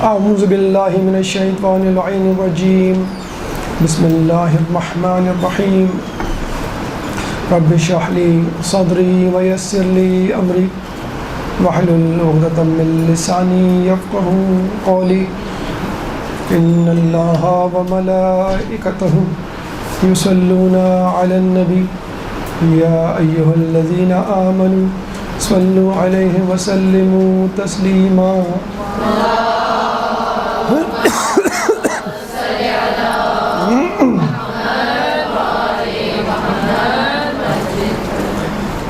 اعوذ باللہ من الشیطان اللعین الرجیم بسم اللہ الرحمن الرحیم رب اشرح لی صدری ویسر لی امری واحلل عقدۃ من لسانی یفقہوا قولی ان اللہ وملائکتہ یصلون علی النبی یا ایہا الذین آمنوا صلوا علیہ وسلموا تسلیما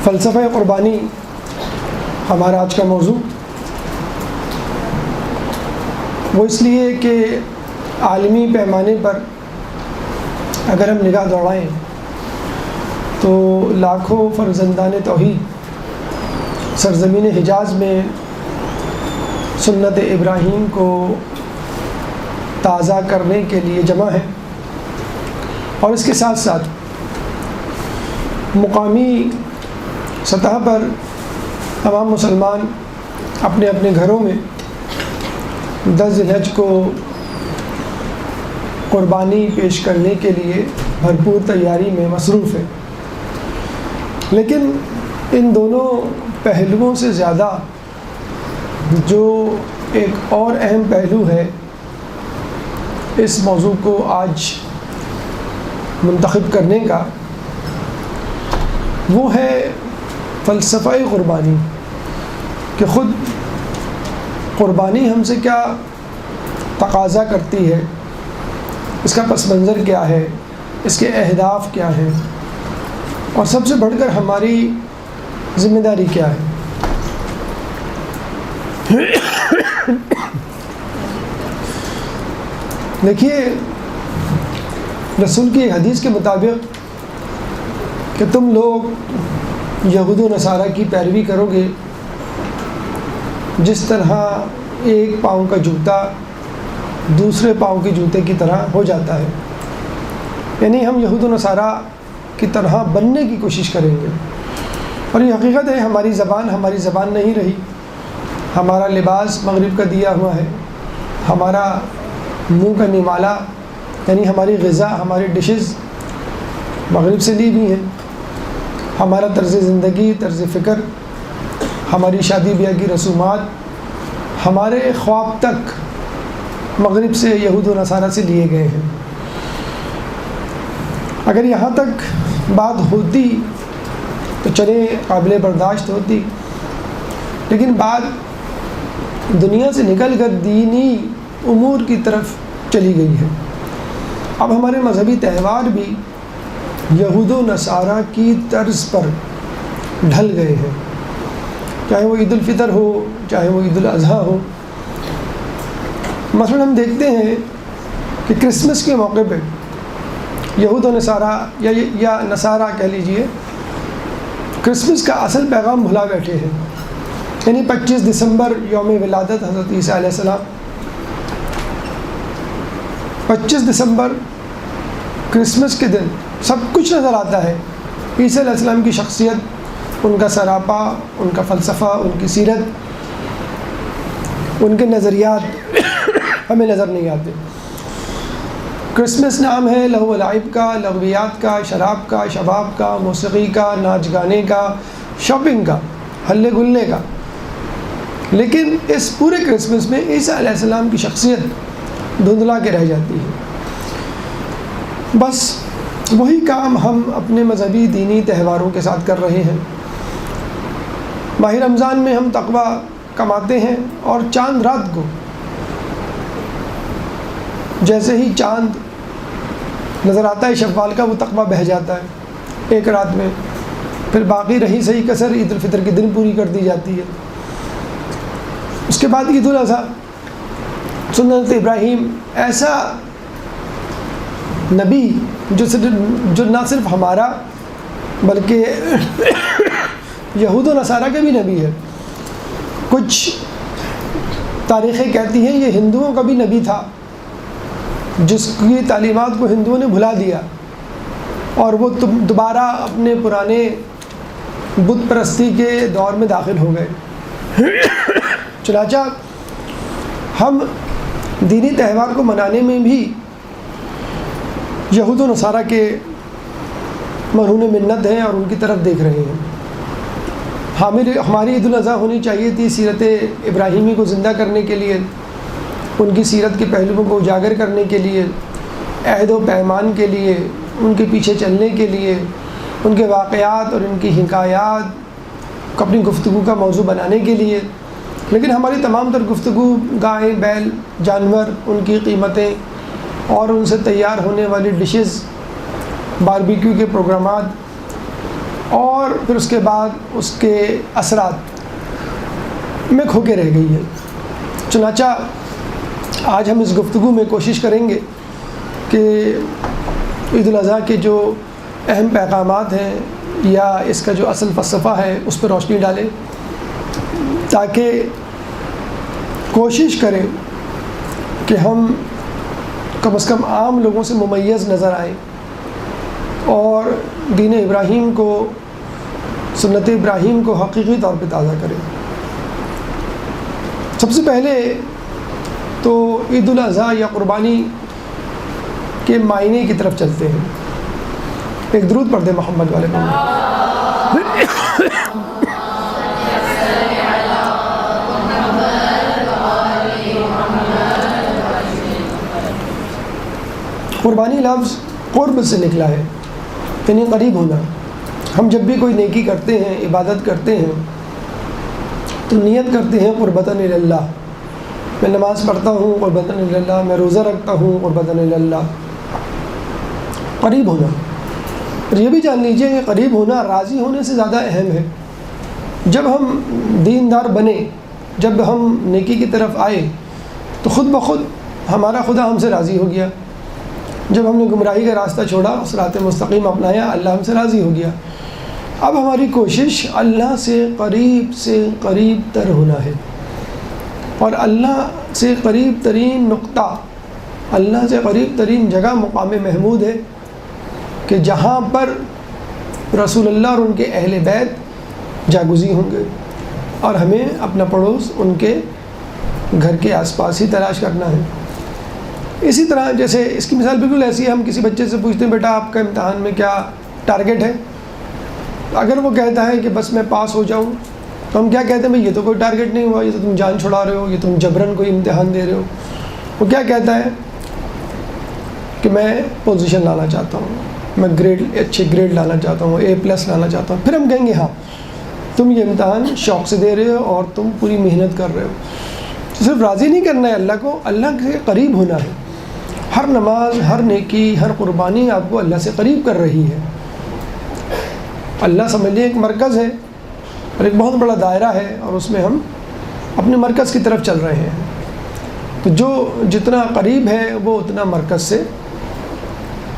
فلسفہ قربانی ہمارا آج کا موضوع، وہ اس لیے کہ عالمی پیمانے پر اگر ہم نگاہ دوڑائیں تو لاکھوں فرزندان توحید سرزمین حجاز میں سنت ابراہیم کو تازہ کرنے کے لیے جمع ہیں، اور اس کے ساتھ ساتھ مقامی سطح پر تمام مسلمان اپنے اپنے گھروں میں 10 ذی الحج کو قربانی پیش کرنے کے لیے بھرپور تیاری میں مصروف ہیں۔ لیکن ان دونوں پہلوؤں سے زیادہ جو ایک اور اہم پہلو ہے اس موضوع کو آج منتخب کرنے کا، وہ ہے فلسفہ قربانی، کہ خود قربانی ہم سے کیا تقاضا کرتی ہے، اس کا پس منظر کیا ہے، اس کے اہداف کیا ہیں، اور سب سے بڑھ کر ہماری ذمہ داری کیا ہے۔ دیکھیے، رسول کی ایک حدیث کے مطابق کہ تم لوگ یہود و نصارہ کی پیروی کرو گے جس طرح ایک پاؤں کا جوتا دوسرے پاؤں کے جوتے کی طرح ہو جاتا ہے، یعنی ہم یہود و نصارہ کی طرح بننے کی کوشش کریں گے۔ اور یہ حقیقت ہے، ہماری زبان نہیں رہی، ہمارا لباس مغرب کا دیا ہوا ہے، ہمارا منہ کا نمالہ یعنی ہماری غذا، ہماری ڈشز مغرب سے لی ہوئی ہیں، ہمارا طرز زندگی، طرز فکر، ہماری شادی بیاہ کی رسومات، ہمارے خواب تک مغرب سے، یہود و نصارہ سے لیے گئے ہیں۔ اگر یہاں تک بات ہوتی تو چلے قابل برداشت ہوتی، لیکن بات دنیا سے نکل کر دینی امور کی طرف چلی گئی ہے۔ اب ہمارے مذہبی تہوار بھی یہود و نصارہ کی طرز پر ڈھل گئے ہیں، چاہے وہ عید الفطر ہو، چاہے وہ عید الاضحیٰ ہو۔ مثلا ہم دیکھتے ہیں کہ کرسمس کے موقع پہ یہود و نصارہ یا نصارہ کہہ لیجئے، کرسمس کا اصل پیغام بھلا بیٹھے ہیں، یعنی 25 دسمبر یوم ولادت حضرت عیسیٰ علیہ السلام، 25 دسمبر کرسمس کے دن سب کچھ نظر آتا ہے، عیسیٰ علیہ السلام کی شخصیت، ان کا سراپا، ان کا فلسفہ، ان کی سیرت، ان کے نظریات ہمیں نظر نہیں آتے۔ کرسمس نام ہے لہو و لعب کا، لغویات کا، شراب کا، شباب کا، موسیقی کا، ناچ گانے کا، شاپنگ کا، ہلے گلے کا، لیکن اس پورے کرسمس میں عیسیٰ علیہ السلام کی شخصیت دھندلا کے رہ جاتی ہے۔ بس وہی کام ہم اپنے مذہبی دینی تہواروں کے ساتھ کر رہے ہیں۔ ماہ رمضان میں ہم تقویٰ کماتے ہیں، اور چاند رات کو جیسے ہی چاند نظر آتا ہے شوال کا، وہ تقویٰ بہہ جاتا ہے ایک رات میں، پھر باقی رہی صحیح کسر عید الفطر کے دن پوری کر دی جاتی ہے۔ اس کے بعد عید الاضحیٰ، سنت ابراہیم، ایسا نبی جو نہ صرف ہمارا بلکہ یہود و نصارہ کا بھی نبی ہے۔ کچھ تاریخیں کہتی ہیں یہ ہندوؤں کا بھی نبی تھا، جس کی تعلیمات کو ہندوؤں نے بھلا دیا، اور وہ دوبارہ اپنے پرانے بت پرستی کے دور میں داخل ہو گئے۔ چنانچہ ہم دینی تہوار کو منانے میں بھی یہود و نصارہ کے مرہون منت ہیں اور ان کی طرف دیکھ رہے ہیں. ہماری عید الاضحیٰ ہونی چاہیے تھی سیرت ابراہیمی کو زندہ کرنے کے لیے، ان کی سیرت کے پہلوؤں کو اجاگر کرنے کے لیے، عہد و پیمان کے لیے، ان کے پیچھے چلنے کے لیے، ان کے واقعات اور ان کی حکایات کو اپنی گفتگو کا موضوع بنانے کے لیے. لیکن ہماری تمام تر گفتگو گائے، بیل، جانور، ان کی قیمتیں اور ان سے تیار ہونے والی ڈشز، باربیکیو کے پروگرامات اور پھر اس کے بعد اس کے اثرات میں کھو کے رہ گئی ہے. چنانچہ آج ہم اس گفتگو میں کوشش کریں گے کہ عید الاضحیٰ کے جو اہم پیغامات ہیں یا اس کا جو اصل فلسفہ ہے اس پہ روشنی ڈالیں، تاکہ کوشش کریں کہ ہم کم از کم عام لوگوں سے ممیز نظر آئیں اور دین ابراہیم کو، سنت ابراہیم کو حقیقی طور پہ تازہ کریں. سب سے پہلے تو عید الاضحیٰ یا قربانی کے معنی کی طرف چلتے ہیں. ایک درود پڑھ دیں محمد والے پر. قربانی لفظ قرب سے نکلا ہے، یعنی قریب ہونا. ہم جب بھی کوئی نیکی کرتے ہیں، عبادت کرتے ہیں، تو نیت کرتے ہیں قربتاً اللہ. میں نماز پڑھتا ہوں قربتاً اللہ، میں روزہ رکھتا ہوں قربتاً اللہ. قریب ہونا. اور یہ بھی جان لیجیے کہ قریب ہونا راضی ہونے سے زیادہ اہم ہے. جب ہم دیندار بنے، جب ہم نیکی کی طرف آئے، تو خود بخود ہمارا خدا ہم سے راضی ہو گیا. جب ہم نے گمراہی کا راستہ چھوڑا، صراط مستقیم اپنایا، اللہ ہم سے راضی ہو گیا. اب ہماری کوشش اللہ سے قریب تر ہونا ہے. اور اللہ سے قریب ترین نقطہ، اللہ سے قریب ترین جگہ مقام محمود ہے کہ جہاں پر رسول اللہ اور ان کے اہل بیت جاگزی ہوں گے، اور ہمیں اپنا پڑوس ان کے گھر کے آس پاس ہی تلاش کرنا ہے. اسی طرح جیسے اس کی مثال بالکل ایسی ہے، ہم کسی بچے سے پوچھتے ہیں بیٹا آپ کا امتحان میں کیا ٹارگیٹ ہے؟ اگر وہ کہتا ہے کہ بس میں پاس ہو جاؤں، تو ہم کیا کہتے ہیں بھئی یہ تو کوئی ٹارگیٹ نہیں ہوا، یہ تو تم جان چھڑا رہے ہو، یہ تم جبرن کوئی امتحان دے رہے ہو. وہ کیا کہتا ہے کہ میں پوزیشن لانا چاہتا ہوں، میں اچھے گریڈ لانا چاہتا ہوں، A+ لانا چاہتا ہوں. پھر ہم کہیں گے ہاں تم یہ امتحان شوق سے دے رہے ہو اور تم پوری محنت کر رہے ہو. تو صرف راضی نہیں کرنا ہے اللہ کو، اللہ کے قریب ہونا ہے. ہر نماز، ہر نیکی، ہر قربانی آپ کو اللہ سے قریب کر رہی ہے. اللہ سمجھ لیے ایک مرکز ہے اور ایک بہت بڑا دائرہ ہے، اور اس میں ہم اپنے مرکز کی طرف چل رہے ہیں. تو جو جتنا قریب ہے وہ اتنا مرکز سے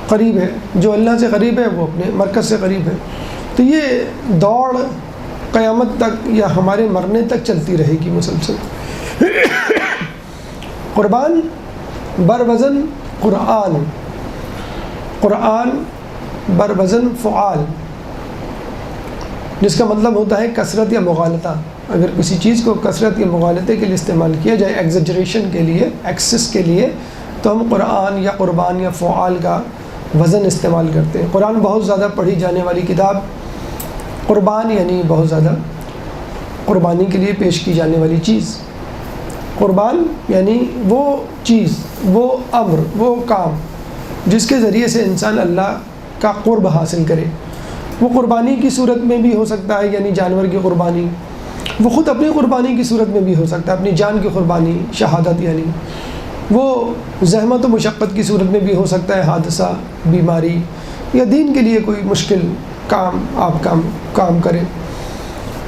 قریب ہے، جو اللہ سے قریب ہے وہ اپنے مرکز سے قریب ہے. تو یہ دوڑ قیامت تک یا ہمارے مرنے تک چلتی رہے گی مسلسل. قربان بروزن قرآن، قرآن بروزن فعال، جس کا مطلب ہوتا ہے کثرت یا مغالطہ. اگر کسی چیز کو کثرت یا مغالطے کے لیے استعمال کیا جائے، ایگزیجریشن کے لیے، ایکسس کے لیے، تو ہم قرآن یا قربان یا فعال کا وزن استعمال کرتے ہیں. قرآن بہت زیادہ پڑھی جانے والی کتاب، قربان یعنی بہت زیادہ قربانی کے لیے پیش کی جانے والی چیز. قربان یعنی وہ چیز، وہ امر، وہ کام جس کے ذریعے سے انسان اللہ کا قرب حاصل کرے. وہ قربانی کی صورت میں بھی ہو سکتا ہے، یعنی جانور کی قربانی. وہ خود اپنی قربانی کی صورت میں بھی ہو سکتا ہے، اپنی جان کی قربانی، شہادت یعنی. وہ زحمت و مشقت کی صورت میں بھی ہو سکتا ہے، حادثہ، بیماری، یا دین کے لیے کوئی مشکل کام آپ کام کریں.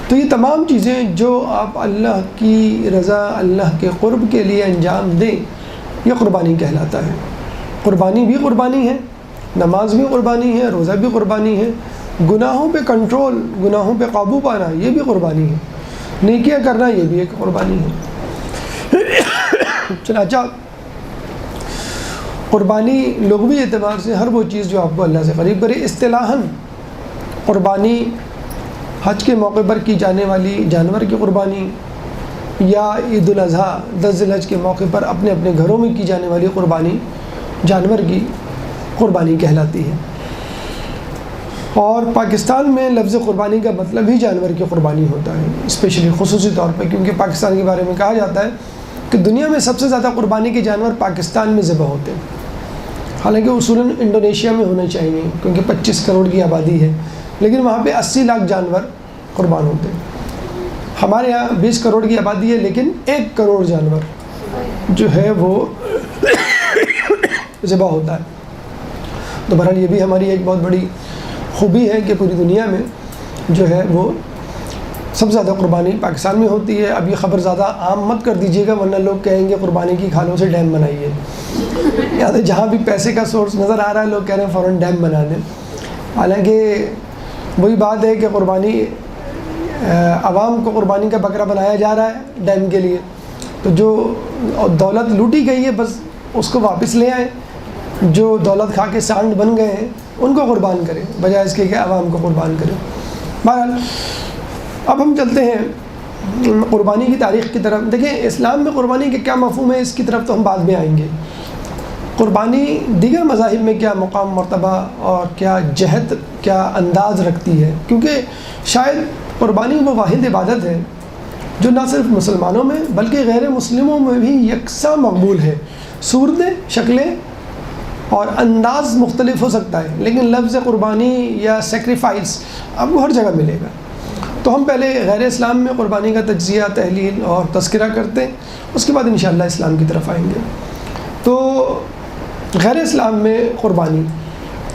تو یہ تمام چیزیں جو آپ اللہ کی رضا، اللہ کے قرب کے لیے انجام دیں، یہ قربانی کہلاتا ہے. قربانی بھی قربانی ہے، نماز بھی قربانی ہے، روزہ بھی قربانی ہے، گناہوں پہ کنٹرول، گناہوں پہ قابو پانا یہ بھی قربانی ہے، نیکیاں کرنا یہ بھی ایک قربانی ہے. چنانچہ قربانی لغوی اعتبار سے ہر وہ چیز جو آپ کو اللہ سے قریب کرے. اصطلاحاً قربانی حج کے موقع پر کی جانے والی جانور کی قربانی، یا عید الاضحیٰ 10 ذی الحج کے موقع پر اپنے اپنے گھروں میں کی جانے والی قربانی جانور کی قربانی کہلاتی ہے۔ اور پاکستان میں لفظ قربانی کا مطلب ہی جانور کی قربانی ہوتا ہے، اسپیشلی خصوصی طور پہ، کیونکہ پاکستان کے بارے میں کہا جاتا ہے کہ دنیا میں سب سے زیادہ قربانی کے جانور پاکستان میں ذبح ہوتے ہیں۔ حالانکہ اصولاً انڈونیشیا میں ہونے چاہیے کیونکہ 25 کروڑ کی آبادی ہے، لیکن وہاں پہ 80 لاکھ جانور قربان ہوتے ہیں۔ ہمارے یہاں 20 کروڑ کی آبادی ہے لیکن 1 کروڑ جانور جو ہے وہ ذبح ہوتا ہے۔ تو بہرحال یہ بھی ہماری ایک بہت بڑی خوبی ہے کہ پوری دنیا میں جو ہے وہ سب سے زیادہ قربانی پاکستان میں ہوتی ہے۔ اب یہ خبر زیادہ عام مت کر دیجیے گا ورنہ لوگ کہیں گے قربانی کی کھالوں سے ڈیم بنائیے، یا تو جہاں بھی پیسے کا سورس نظر آ رہا ہے لوگ کہہ رہے ہیں فوراً ڈیم بنا دیں۔ حالانکہ وہی بات ہے کہ قربانی عوام کو قربانی کا بکرا بنایا جا رہا ہے ڈیم کے لیے، تو جو دولت لوٹی گئی ہے بس اس کو واپس لے آئیں، جو دولت کھا کے سانڈ بن گئے ہیں ان کو قربان کریں بجائے اس کے کہ عوام کو قربان کریں۔ بہرحال اب ہم چلتے ہیں قربانی کی تاریخ کی طرف۔ دیکھیں اسلام میں قربانی کے کیا مفہوم ہے اس کی طرف تو ہم بعد میں آئیں گے۔ قربانی دیگر مذاہب میں کیا مقام مرتبہ اور کیا جہت کیا انداز رکھتی ہے، کیونکہ شاید قربانی وہ واحد عبادت ہے جو نہ صرف مسلمانوں میں بلکہ غیر مسلموں میں بھی یکساں مقبول ہے۔ صورتیں، شکلیں اور انداز مختلف ہو سکتا ہے لیکن لفظ قربانی یا سیکریفائس آپ کو ہر جگہ ملے گا۔ تو ہم پہلے غیر اسلام میں قربانی کا تجزیہ، تحلیل اور تذکرہ کرتے ہیں، اس کے بعد انشاءاللہ اسلام کی طرف آئیں گے۔ تو غیر اسلام میں قربانی،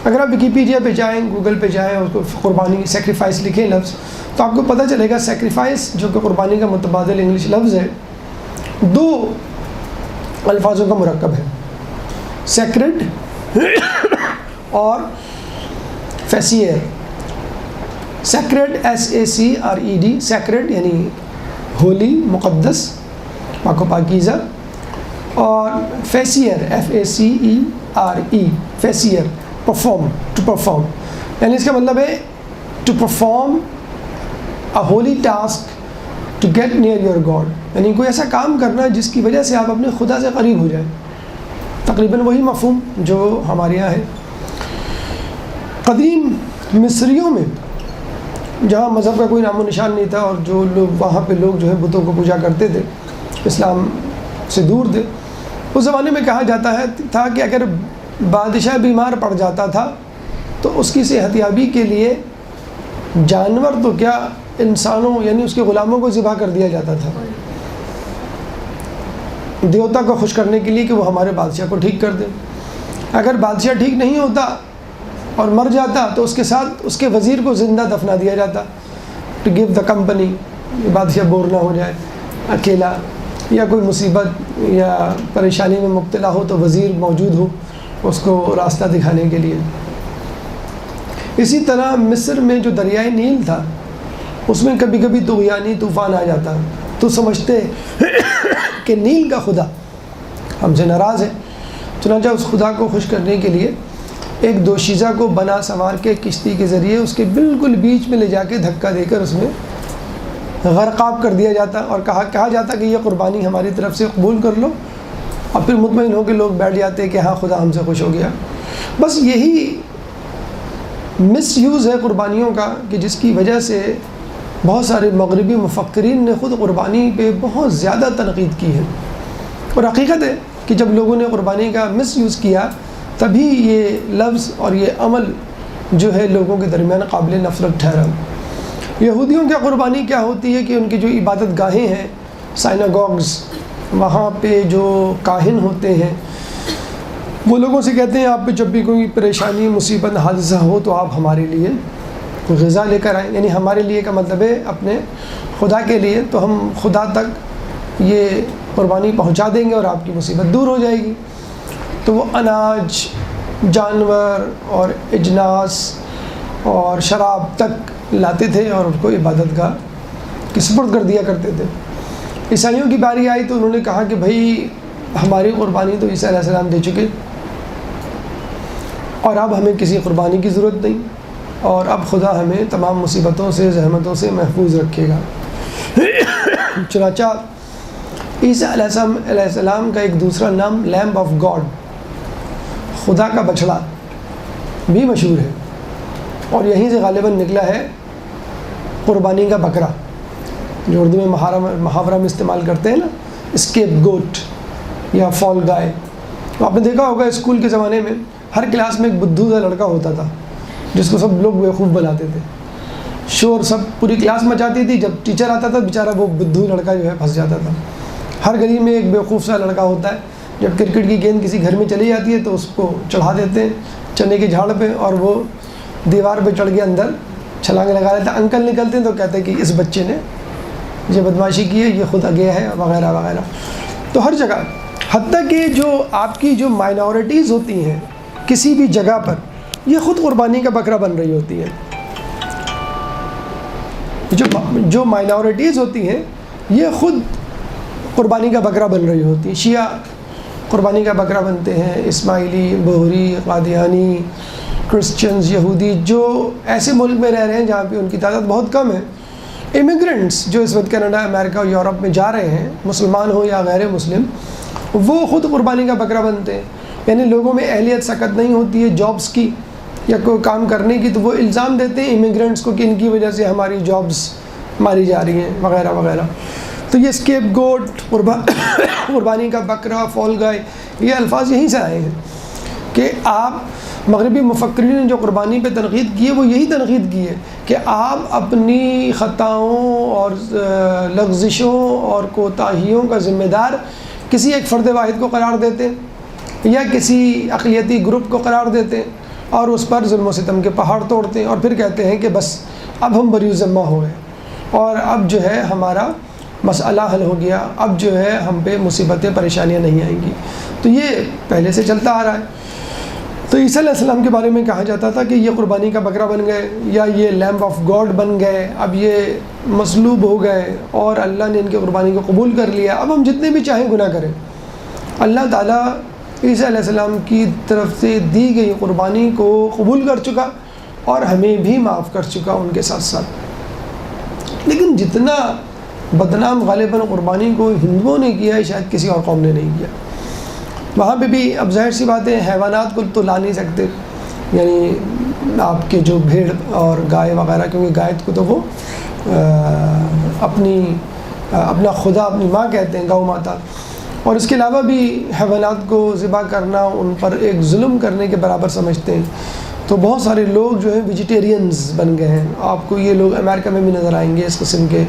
اگر آپ وکیپیڈیا پہ جائیں، گوگل پہ جائیں اور قربانی سیکریفائس لکھیں لفظ، تو آپ کو پتہ چلے گا سیکریفائس جو کہ قربانی کا متبادل انگلش لفظ ہے 2 الفاظوں کا مرکب ہے، سیکرڈ اور فیسیئر۔ سیکرڈ SACRED، سیکرڈ یعنی ہولی، مقدس، پاک و پاکیزہ، اور فیسیئر FACERE، فیسیئر پرفارم، ٹو پرفارم، یعنی اس کا مطلب ہے to perform a holy task to get near your God, یعنی کوئی ایسا کام کرنا جس کی وجہ سے آپ اپنے خدا سے قریب ہو جائیں۔ تقریباً وہی مفہوم جو ہمارے یہاں ہے۔ قدیم مصریوں میں جہاں مذہب کا کوئی نام و نشان نہیں تھا اور جو لوگ وہاں پہ لوگ جو ہے بتوں کو پوجا کرتے تھے، اسلام سے دور تھے، اس زمانے میں کہا جاتا تھا کہ اگر بادشاہ بیمار پڑ جاتا تھا تو اس کی صحت یابی کے لیے جانور تو کیا انسانوں یعنی اس کے غلاموں کو ذبح کر دیا جاتا تھا، دیوتا کو خوش کرنے کے لیے کہ وہ ہمارے بادشاہ کو ٹھیک کر دے۔ اگر بادشاہ ٹھیک نہیں ہوتا اور مر جاتا تو اس کے ساتھ اس کے وزیر کو زندہ دفنا دیا جاتا، ٹو گیو دا کمپنی، بادشاہ بور نہ ہو جائے اکیلا، یا کوئی مصیبت یا پریشانی میں مبتلا ہو تو وزیر موجود ہو اس کو راستہ دکھانے کے لیے۔ اسی طرح مصر میں جو دریائے نیل تھا اس میں کبھی کبھی طغیانی طوفان آ جاتا، تو سمجھتے کہ نیل کا خدا ہم سے ناراض ہے، چنانچہ اس خدا کو خوش کرنے کے لیے ایک دوشیزہ کو بنا سنوار کے کشتی کے ذریعے اس کے بالکل بیچ میں لے جا کے دھکا دے کر اس میں غرقاب کر دیا جاتا اور کہا جاتا کہ یہ قربانی ہماری طرف سے قبول کر لو، اور پھر مطمئن ہو کے لوگ بیٹھ جاتے کہ ہاں خدا ہم سے خوش ہو گیا۔ بس یہی مس یوز ہے قربانیوں کا کہ جس کی وجہ سے بہت سارے مغربی مفکرین نے خود قربانی پہ بہت زیادہ تنقید کی ہے، اور حقیقت ہے کہ جب لوگوں نے قربانی کا مس یوز کیا تبھی یہ لفظ اور یہ عمل جو ہے لوگوں کے درمیان قابل نفرت ٹھہرا۔ یہودیوں کی قربانی کیا ہوتی ہے کہ ان کی جو عبادت گاہیں ہیں، سائناگوگز، وہاں پہ جو کاہن ہوتے ہیں وہ لوگوں سے کہتے ہیں آپ پہ جب بھی کوئی پریشانی، مصیبت، حادثہ ہو تو آپ ہمارے لیے غذا لے کر آئیں، یعنی ہمارے لیے کا مطلب ہے اپنے خدا کے لیے، تو ہم خدا تک یہ قربانی پہنچا دیں گے اور آپ کی مصیبت دور ہو جائے گی۔ تو وہ اناج، جانور اور اجناس اور شراب تک لاتے تھے اور ان کو عبادت گاہ کی سپرد کر دیا کرتے تھے۔ عیسائیوں کی باری آئی تو انہوں نے کہا کہ بھائی ہماری قربانی تو عیسیٰ علیہ السلام دے چکے اور اب ہمیں کسی قربانی کی ضرورت نہیں، اور اب خدا ہمیں تمام مصیبتوں سے، زحمتوں سے محفوظ رکھے گا۔ چنانچہ عیسیٰ علیہ السلام کا ایک دوسرا نام لیمب آف گاڈ، خدا کا بچڑا بھی مشہور ہے، اور یہیں سے غالباً نکلا ہے قربانی کا بکرا، جو اردو میں محاورہ میں استعمال کرتے ہیں نا، اسکیپ گوٹ یا فال گائے۔ تو آپ نے دیکھا ہوگا اسکول کے زمانے میں ہر کلاس میں ایک بدھو سا لڑکا ہوتا تھا جس کو سب لوگ بیوقوف بناتے تھے، شور سب پوری کلاس مچاتی تھی، جب ٹیچر آتا تھا بیچارہ وہ بدھو لڑکا جو ہے پھنس جاتا تھا۔ ہر گلی میں ایک بیوقوف سا لڑکا ہوتا ہے، جب کرکٹ کی گیند کسی گھر میں چلی جاتی ہے تو اس کو چڑھا دیتے ہیں چنے کے جھاڑ پہ، اور وہ دیوار پہ چڑھ کے اندر چھلانگ لگا لیتا ہے۔ انکل نکلتے ہیں تو کہتے ہیں کہ اس بچے نے یہ بدماشی کی ہے، یہ خود گیا ہے، وغیرہ وغیرہ۔ تو ہر جگہ، حتیٰ کہ جو آپ کی جو مائنورٹیز ہوتی ہیں کسی بھی جگہ پر، یہ خود قربانی کا بکرا بن رہی ہوتی ہے۔ جو مائنورٹیز ہوتی ہیں یہ خود قربانی کا بکرا بن رہی ہوتی ہیں۔ شیعہ قربانی کا بکرا بنتے ہیں، اسماعیلی، بہری، قادیانی، کرسچنز، یہودی، جو ایسے ملک میں رہ رہے ہیں جہاں پہ ان کی تعداد بہت کم ہے۔ امیگرنٹس جو اس وقت کینیڈا، امریکہ اور یورپ میں جا رہے ہیں، مسلمان ہو یا غیر مسلم، وہ خود قربانی کا بکرا بنتے ہیں۔ یعنی لوگوں میں اہلیت سکت نہیں ہوتی ہے جابس کی یا کوئی کام کرنے کی، تو وہ الزام دیتے ہیں امیگرنٹس کو کہ ان کی وجہ سے ہماری جابس ماری جا رہی ہیں، وغیرہ وغیرہ۔ تو یہ اسکیپ گوٹ، قربانی کا بکرا، فال گائے، یہ الفاظ یہیں سے آئے ہیں کہ آپ مغربی مفکرین نے جو قربانی پہ تنقید کی ہے وہ یہی تنقید کی ہے کہ آپ اپنی خطاؤں اور لغزشوں اور کوتاہیوں کا ذمہ دار کسی ایک فرد واحد کو قرار دیتے ہیں یا کسی اقلیتی گروپ کو قرار دیتے ہیں اور اس پر ظلم و ستم کے پہاڑ توڑتے ہیں، اور پھر کہتے ہیں کہ بس اب ہم بری ذمہ ہو گئے اور اب جو ہے ہمارا مسئلہ حل ہو گیا، اب جو ہے ہم پہ مصیبتیں پریشانیاں نہیں آئیں گی۔ تو یہ پہلے سے چلتا آ رہا ہے۔ تو عیسیٰ علیہ السلام کے بارے میں کہا جاتا تھا کہ یہ قربانی کا بکرا بن گئے، یا یہ لیمب آف گاڈ بن گئے، اب یہ مصلوب ہو گئے اور اللہ نے ان کی قربانی کو قبول کر لیا، اب ہم جتنے بھی چاہیں گناہ کریں۔ اللہ تعالیٰ عیسیٰ علیہ السلام کی طرف سے دی گئی قربانی کو قبول کر چکا اور ہمیں بھی معاف کر چکا ان کے ساتھ ساتھ۔ لیکن جتنا بدنام غالباً قربانی کو ہندوؤں نے کیا ہے شاید کسی اور قوم نے نہیں کیا۔ وہاں پہ بھی اب ظاہر سی بات ہے حیوانات کو تو لا نہیں سکتے، یعنی آپ کے جو بھیڑ اور گائے وغیرہ، کیونکہ گائے کو تو وہ اپنا خدا، اپنی ماں کہتے ہیں، گاؤ ماتا، اور اس کے علاوہ بھی حیوانات کو ذبح کرنا ان پر ایک ظلم کرنے کے برابر سمجھتے ہیں۔ تو بہت سارے لوگ جو ہیں ویجیٹیرینز بن گئے ہیں۔ آپ کو یہ لوگ امریکہ میں بھی نظر آئیں گے اس قسم کے،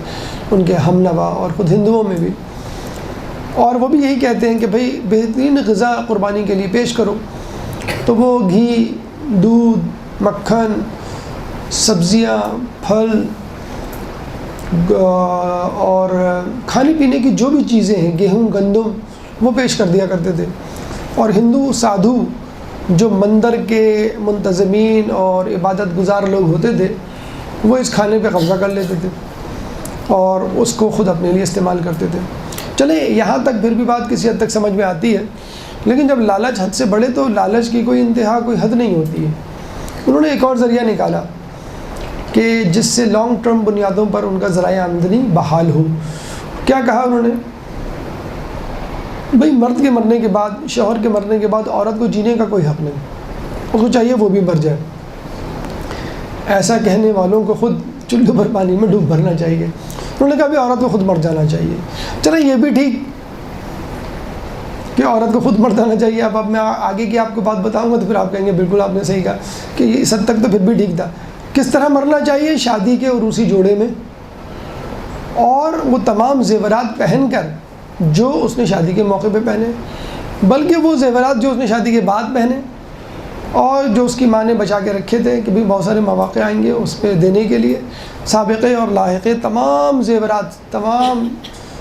ان کے ہم نوا، اور خود ہندوؤں میں بھی۔ اور وہ بھی یہی کہتے ہیں کہ بھئی بہترین غذا قربانی کے لیے پیش کرو، تو وہ گھی، دودھ، مکھن، سبزیاں، پھل اور کھانے پینے کی جو بھی چیزیں ہیں، گیہوں، گندم، وہ پیش کر دیا کرتے تھے۔ اور ہندو سادھو جو مندر کے منتظمین اور عبادت گزار لوگ ہوتے تھے، وہ اس کھانے پہ قبضہ کر لیتے تھے اور اس کو خود اپنے لیے استعمال کرتے تھے۔ چلیں یہاں تک پھر بھی بات کسی حد تک سمجھ میں آتی ہے، لیکن جب لالچ حد سے بڑھے تو لالچ کی کوئی انتہا، کوئی حد نہیں ہوتی ہے۔ انہوں نے ایک اور ذریعہ نکالا کہ جس سے لانگ ٹرم بنیادوں پر ان کا ذرائع آمدنی بحال ہو۔ کیا کہا انہوں نے؟ بھئی مرد کے مرنے کے بعد، شوہر کے مرنے کے بعد عورت کو جینے کا کوئی حق نہیں، اس کو چاہیے وہ بھی مر جائے۔ ایسا کہنے والوں کو خود چلو بھر پانی میں ڈوب بھرنا چاہیے۔ انہوں نے کہا بھی عورت کو خود مر جانا چاہیے۔ چلیں یہ بھی ٹھیک کہ عورت کو خود مر جانا چاہیے۔ اب میں آگے کی آپ کو بات بتاؤں گا تو پھر آپ کہیں گے بالکل آپ نے صحیح کہا کہ اس حد تک تو پھر بھی ٹھیک تھا۔ کس طرح مرنا چاہیے؟ شادی کے عروسی جوڑے میں، اور وہ تمام زیورات پہن کر جو اس نے شادی کے موقع پہ پہنے، بلکہ وہ زیورات جو اس نے شادی کے بعد پہنے اور جو اس کی ماں نے بچا کے رکھے تھے کہ بھی بہت سارے مواقع آئیں گے اس پہ دینے کے لیے، سابقے اور لاحقے تمام زیورات، تمام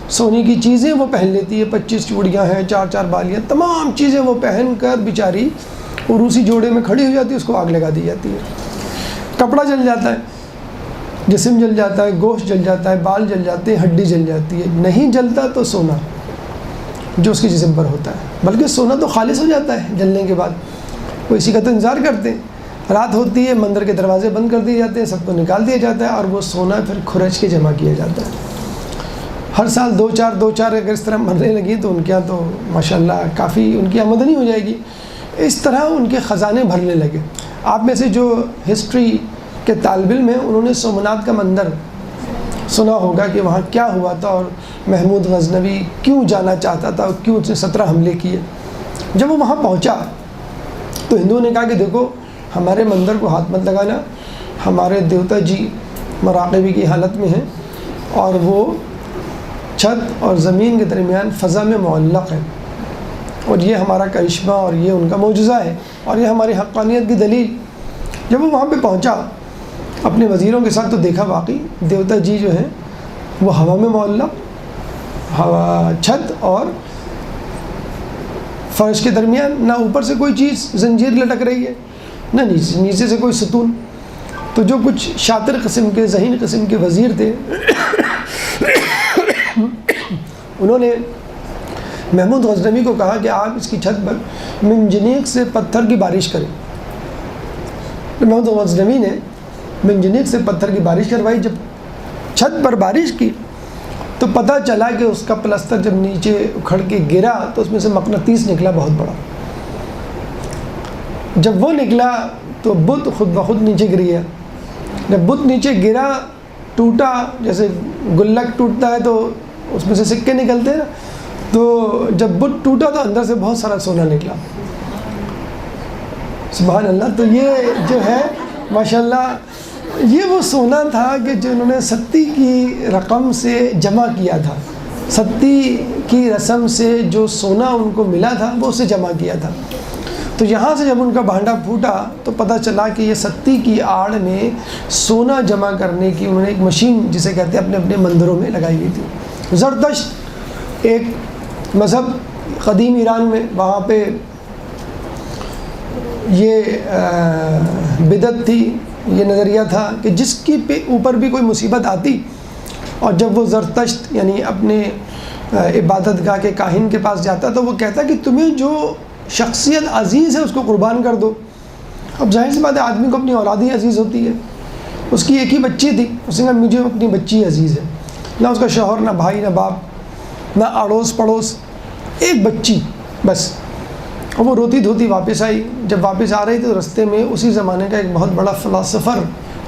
سونے کی چیزیں وہ پہن لیتی ہے۔ 25 چوڑیاں ہیں، 4 بالیاں، تمام چیزیں وہ پہن کر بیچاری عروسی جوڑے میں کھڑی ہو جاتی ہے، اس کو آگ لگا دی جاتی ہے۔ کپڑا جل جاتا ہے، جسم جل جاتا ہے، گوشت جل جاتا ہے، بال جل جاتے ہیں، ہڈی جل جاتی ہے۔ نہیں جلتا تو سونا جو اس کے جسم پر ہوتا ہے، بلکہ سونا تو خالص ہو جاتا ہے جلنے کے بعد۔ وہ اسی کا تو انتظار کرتے ہیں، رات ہوتی ہے، مندر کے دروازے بند کر دیے جاتے ہیں، سب کو نکال دیا جاتا ہے اور وہ سونا پھر کھرچ کے جمع کیا جاتا ہے۔ ہر سال دو چار اگر اس طرح مرنے لگی تو ان کے یہاں تو ماشاءاللہ کافی ان کی آمدنی ہو جائے گی. اس طرح ان کے خزانے بھرنے لگے. آپ میں سے جو ہسٹری کے طالب علم ہیں انہوں نے سومناتھ کا مندر سنا ہوگا کہ وہاں کیا ہوا تھا اور محمود غزنوی کیوں جانا چاہتا تھا اور کیوں اس نے 17 حملے کیے. جب وہ وہاں پہنچا تو ہندوؤں نے کہا کہ دیکھو ہمارے مندر کو ہاتھ مت لگانا، ہمارے دیوتا جی مراقبے کی حالت میں ہیں اور وہ چھت اور زمین کے درمیان فضا میں معلق ہے، اور یہ ہمارا کرشمہ اور یہ ان کا معجزہ ہے اور یہ ہماری حقانیت کی دلیل. جب وہ وہاں پہ پہنچا اپنے وزیروں کے ساتھ تو دیکھا واقعی دیوتا جی جو ہیں وہ ہوا میں معلق، ہوا چھت اور فرش کے درمیان، نہ اوپر سے کوئی چیز زنجیر لٹک رہی ہے نہ نیچے سے کوئی ستون. تو جو کچھ شاطر قسم کے ذہین قسم کے وزیر تھے انہوں نے محمود غزنوی کو کہا کہ آپ اس کی چھت پر منجنیق سے پتھر کی بارش کریں. محمود غزنوی نے منجنیق سے پتھر کی بارش کروائی. جب چھت پر بارش کی تو پتہ چلا کہ اس کا پلستر جب نیچے اکھڑ کے گرا تو اس میں سے مقناطیس نکلا بہت بڑا. جب وہ نکلا تو بت خود بخود نیچے گر گیا. جب بت نیچے گرا ٹوٹا، جیسے گلک ٹوٹتا ہے تو اس میں سے سکے نکلتے ہیں نا، تو جب بت ٹوٹا تو اندر سے بہت سارا سونا نکلا. سبحان اللہ. تو یہ جو ہے ماشاءاللہ یہ وہ سونا تھا کہ جو انہوں نے ستی کی رقم سے جمع کیا تھا. ستی کی رسم سے جو سونا ان کو ملا تھا وہ اسے جمع کیا تھا. تو یہاں سے جب ان کا بھانڈا پھوٹا تو پتہ چلا کہ یہ ستی کی آڑ میں سونا جمع کرنے کی انہوں نے ایک مشین جسے کہتے ہیں اپنے اپنے مندروں میں لگائی ہوئی تھی. زرتشت ایک مذہب قدیم ایران میں، وہاں پہ یہ بدعت تھی، یہ نظریہ تھا کہ جس کی اوپر بھی کوئی مصیبت آتی اور جب وہ زرتشت یعنی اپنے عبادت گاہ کے کاہن کے پاس جاتا تو وہ کہتا کہ تمہیں جو شخصیت عزیز ہے اس کو قربان کر دو. اب ظاہر سی بات ہے آدمی کو اپنی اولاد ہی عزیز ہوتی ہے. اس کی ایک ہی بچی تھی، اس نے کہا مجھے اپنی بچی عزیز ہے، نہ اس کا شوہر نہ بھائی نہ باپ نہ اڑوس پڑوس، ایک بچی بس. اور وہ روتی دھوتی واپس آئی. جب واپس آ رہی تھی تو رستے میں اسی زمانے کا ایک بہت بڑا فلاسفر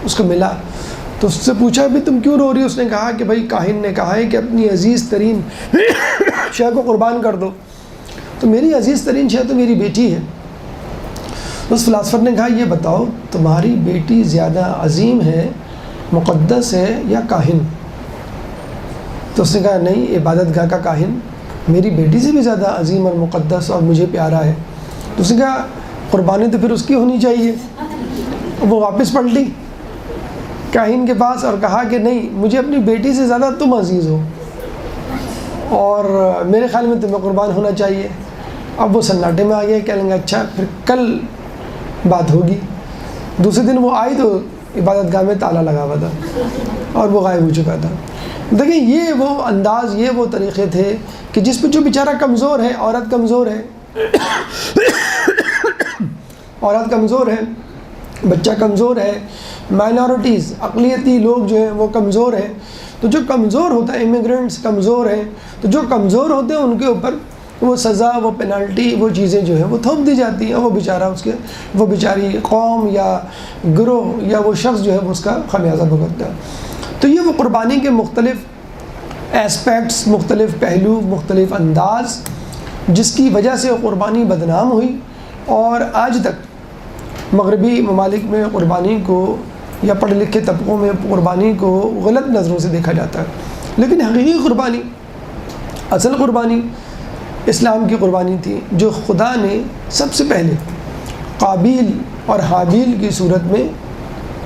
اس کو ملا. تو اس سے پوچھا بھی تم کیوں رو رہی؟ اس نے کہا کہ بھائی کاہن نے کہا ہے کہ اپنی عزیز ترین شے کو قربان کر دو، تو میری عزیز ترین شے تو میری بیٹی ہے. اس فلاسفر نے کہا یہ بتاؤ تمہاری بیٹی زیادہ عظیم ہے، مقدس ہے یا کاہن؟ تو اس نے کہا نہیں، عبادت گاہ کا کاہن میری بیٹی سے بھی زیادہ عظیم اور مقدس اور مجھے پیارا ہے. تو اس نے کہا قربانی تو پھر اس کی ہونی چاہیے. وہ واپس پلٹ لی کاہن کے پاس اور کہا کہ نہیں، مجھے اپنی بیٹی سے زیادہ تم عزیز ہو اور میرے خیال میں تمہیں قربان ہونا چاہیے. اب وہ سناٹے میں آ گیا، کہنے لگا اچھا پھر کل بات ہوگی. دوسرے دن وہ آئی تو عبادت گاہ میں تالا لگا ہوا تھا اور وہ غائب ہو چکا تھا. دیکھیں یہ وہ انداز، یہ وہ طریقے تھے کہ جس پہ جو بیچارہ کمزور ہے، عورت کمزور ہے عورت کمزور ہے، بچہ کمزور ہے، مائنورٹیز اقلیتی لوگ جو ہیں وہ کمزور ہیں. تو جو کمزور ہوتا ہے، امیگرینٹس کمزور ہیں، تو جو کمزور ہوتے ہیں ان کے اوپر وہ سزا، وہ پینالٹی، وہ چیزیں جو ہیں وہ تھوپ دی جاتی ہیں. وہ بیچارہ وہ بیچاری قوم یا گروہ یا وہ شخص جو ہے وہ اس کا خمیازہ بھگتتا ہے. تو یہ وہ قربانی کے مختلف ایسپیکٹس، مختلف پہلو، مختلف انداز جس کی وجہ سے قربانی بدنام ہوئی. اور آج تک مغربی ممالک میں قربانی کو یا پڑھے لکھے طبقوں میں قربانی کو غلط نظروں سے دیکھا جاتا ہے. لیکن حقیقی قربانی، اصل قربانی اسلام کی قربانی تھی جو خدا نے سب سے پہلے قابیل اور حابیل کی صورت میں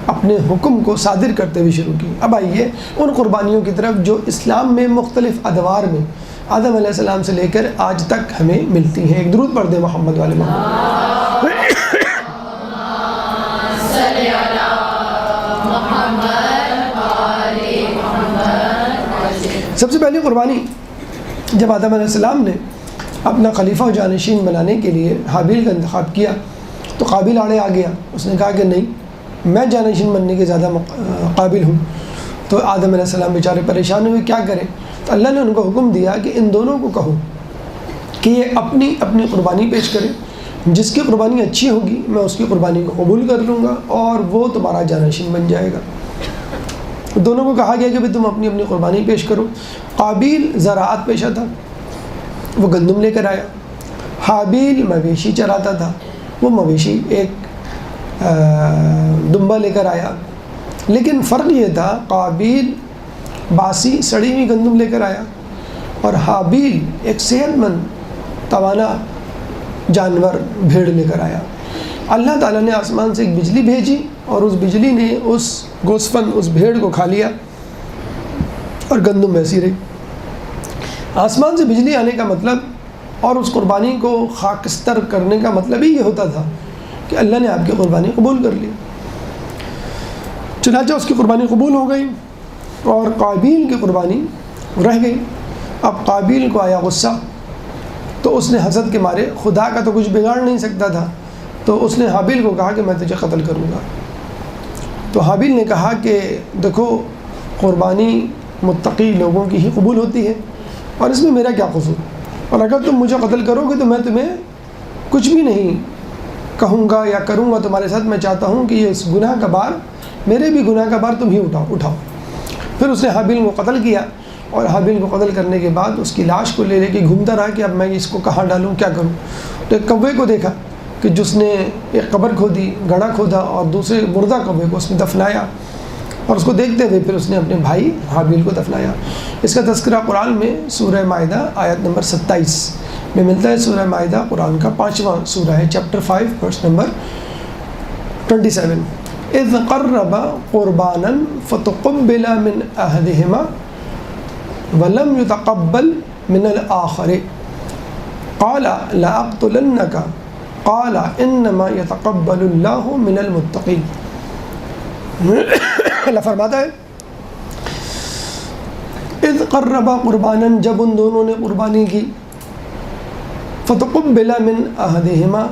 اپنے حکم کو صادر کرتے ہوئے شروع کی. اب آئیے ان قربانیوں کی طرف جو اسلام میں مختلف ادوار میں آدم علیہ السلام سے لے کر آج تک ہمیں ملتی ہیں. ایک درود پڑھ دیں محمد والے محمد. سب سے پہلی قربانی جب آدم علیہ السلام نے اپنا خلیفہ و جانشین بنانے کے لیے حابیل کا انتخاب کیا تو قابیل آڑے آ گیا. اس نے کہا کہ نہیں، میں جانشین بننے کے زیادہ قابل ہوں. تو آدم علیہ السلام بیچارے پریشان ہوئے، کیا کریں؟ تو اللہ نے ان کو حکم دیا کہ ان دونوں کو کہو کہ یہ اپنی اپنی قربانی پیش کریں، جس کی قربانی اچھی ہوگی میں اس کی قربانی کو قبول کر لوں گا اور وہ تمہارا جانشین بن جائے گا۔ دونوں کو کہا گیا کہ بھئی تم اپنی اپنی قربانی پیش کرو۔ قابیل زراعت پیشہ تھا، وہ گندم لے کر آیا۔ حابیل مویشی چراتا تھا، وہ مویشی ایک دمبا لے کر آیا۔ لیکن فرق یہ تھا، قابیل باسی سڑی ہوئی گندم لے کر آیا اور حابیل ایک صحت مند توانا جانور بھیڑ لے کر آیا۔ اللہ تعالیٰ نے آسمان سے ایک بجلی بھیجی اور اس بجلی نے اس گوسفند، اس بھیڑ کو کھا لیا اور گندم ویسی رہی۔ آسمان سے بجلی آنے کا مطلب اور اس قربانی کو خاکستر کرنے کا مطلب ہی یہ ہوتا تھا کہ اللہ نے آپ کی قربانی قبول کر لی۔ چنانچہ اس کی قربانی قبول ہو گئی اور قابیل کی قربانی رہ گئی۔ اب قابیل کو آیا غصہ، تو اس نے حسد کے مارے، خدا کا تو کچھ بگاڑ نہیں سکتا تھا، تو اس نے حابیل کو کہا کہ میں تجھے قتل کروں گا۔ تو حابیل نے کہا کہ دیکھو، قربانی متقی لوگوں کی ہی قبول ہوتی ہے اور اس میں میرا کیا قصور، اور اگر تم مجھے قتل کرو گے تو میں تمہیں کچھ بھی نہیں کہوں گا یا کروں گا تمہارے ساتھ۔ میں چاہتا ہوں کہ یہ اس گناہ کا بار، میرے بھی گناہ کا بار تم ہی اٹھاؤ۔ پھر اس نے حابیل کو قتل کیا اور حابیل کو قتل کرنے کے بعد اس کی لاش کو لے کے گھومتا رہا کہ اب میں اس کو کہاں ڈالوں، کیا کروں۔ تو ایک کوے کو دیکھا کہ جس نے ایک قبر کھودی، گڑھا کھودا اور دوسرے مردہ کوے کو اس میں دفنایا، اور اس کو دیکھتے ہوئے پھر اس نے اپنے بھائی حابیل کو دفنایا۔ اس کا تذکرہ قرآن میں سورہ مائدہ آیت نمبر 27 میں ملتا ہے۔ سورہ مائدہ قرآن کا 5واں سورہ ہے، چیپٹر 5 ورس نمبر 27۔ اذ قربا قربانا فتقبل من احدهما ولم يتقبل من الآخر قال لأقتلنك قال انما يتقبل الله من المتقين۔ اللہ فرماتا ہے اذ قربا قربانا، جب ان دونوں نے قربانی کی، فتقبل من احدهما،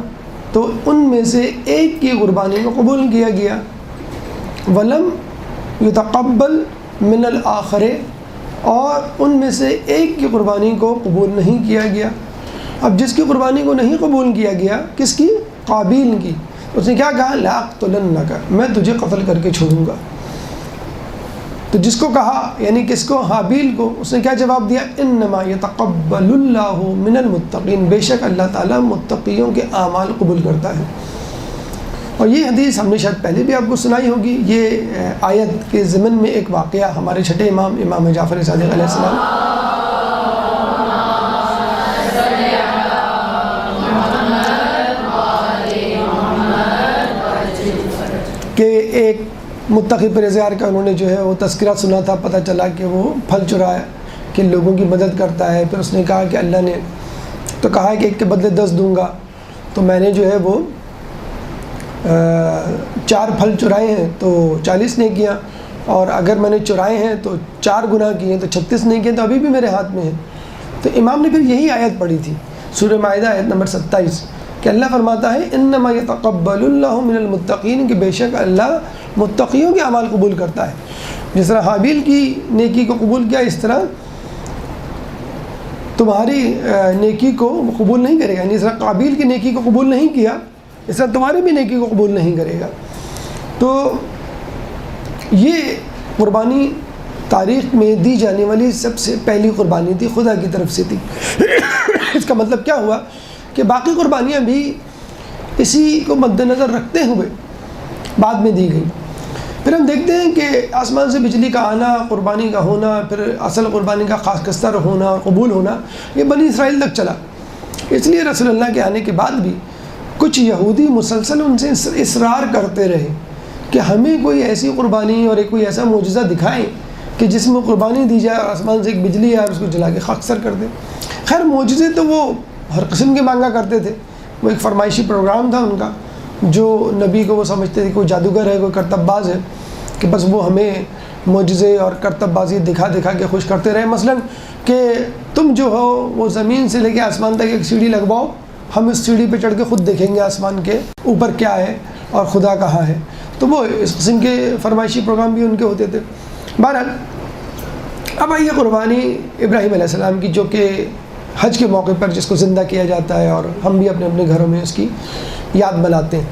تو ان میں سے ایک کی قربانی کو قبول کیا گیا، ولم یتقبل من الآخر، اور ان میں سے ایک کی قربانی کو قبول نہیں کیا گیا۔ اب جس کی قربانی کو نہیں قبول کیا گیا، کس کی؟ قابیل کی، اس نے کیا کہا؟ لأقتلنک، میں تجھے قتل کر کے چھوڑوں گا۔ تو جس کو کہا، یعنی کس کو؟ حابیل کو، اس نے کیا جواب دیا؟ انما یتقبل اللہ من المتقین، بے شک اللہ تعالیٰ متقیوں کے اعمال قبول کرتا ہے۔ اور یہ حدیث ہم نے شاید پہلے بھی آپ کو سنائی ہوگی۔ یہ آیت کے ضمن میں ایک واقعہ ہمارے چھٹے امام جعفر صادق علیہ السلام کہ ایک متقی پرہیزگار کا انہوں نے جو ہے وہ تذکرہ سنا تھا، پتہ چلا کہ وہ پھل چرایا کہ لوگوں کی مدد کرتا ہے۔ پھر اس نے کہا کہ اللہ نے تو کہا کہ ایک کے بدلے 10 دوں گا، تو میں نے جو ہے وہ 4 پھل چرائے ہیں تو 40 نے کیا، اور اگر میں نے چرائے ہیں تو 4 گناہ کیے ہیں تو 36 نہیں کیے، تو ابھی بھی میرے ہاتھ میں ہے۔ تو امام نے پھر یہی آیت پڑھی تھی، سورہ مائدہ آیت نمبر 27، کہ اللہ فرماتا ہے انما یتقبل اللہ من المتقین، کہ بے شک اللہ متقیوں کے اعمال قبول کرتا ہے۔ جس طرح حابیل کی نیکی کو قبول کیا، اس طرح تمہاری نیکی کو قبول نہیں کرے گا، یعنی اس طرح قابیل کی نیکی کو قبول نہیں کیا، اس طرح تمہاری بھی نیکی کو قبول نہیں کرے گا۔ تو یہ قربانی تاریخ میں دی جانے والی سب سے پہلی قربانی تھی، خدا کی طرف سے تھی۔ اس کا مطلب کیا ہوا کہ باقی قربانیاں بھی اسی کو مد نظر رکھتے ہوئے بعد میں دی گئی۔ پھر ہم دیکھتے ہیں کہ آسمان سے بجلی کا آنا، قربانی کا ہونا، پھر اصل قربانی کا خاص کستر ہونا، قبول ہونا، یہ بنی اسرائیل تک چلا۔ اس لیے رسول اللہ کے آنے کے بعد بھی کچھ یہودی مسلسل ان سے اصرار کرتے رہے کہ ہمیں کوئی ایسی قربانی اور کوئی ایسا معجزہ دکھائیں کہ جس میں قربانی دی جائے اور آسمان سے ایک بجلی آئے اور اس کو جلا کے خاکستر کر دے۔ خیر معجزے تو وہ ہر قسم کے مانگا کرتے تھے، وہ ایک فرمائشی پروگرام تھا ان کا، جو نبی کو وہ سمجھتے تھے کوئی جادوگر ہے، کوئی کرتب باز ہے، کہ بس وہ ہمیں معجزے اور کرتب بازی دکھا دکھا کے خوش کرتے رہے۔ مثلا کہ تم جو ہو وہ زمین سے لے کے آسمان تک ایک سیڑھی لگواؤ، ہم اس سیڑھی پہ چڑھ کے خود دیکھیں گے آسمان کے اوپر کیا ہے اور خدا کہاں ہے۔ تو وہ اس قسم کے فرمائشی پروگرام بھی ان کے ہوتے تھے۔ بہرحال اب آئیے قربانی ابراہیم علیہ السلام کی، جو کہ حج کے موقع پر جس کو زندہ کیا جاتا ہے، اور ہم بھی اپنے اپنے گھروں میں اس کی یاد مناتے ہیں۔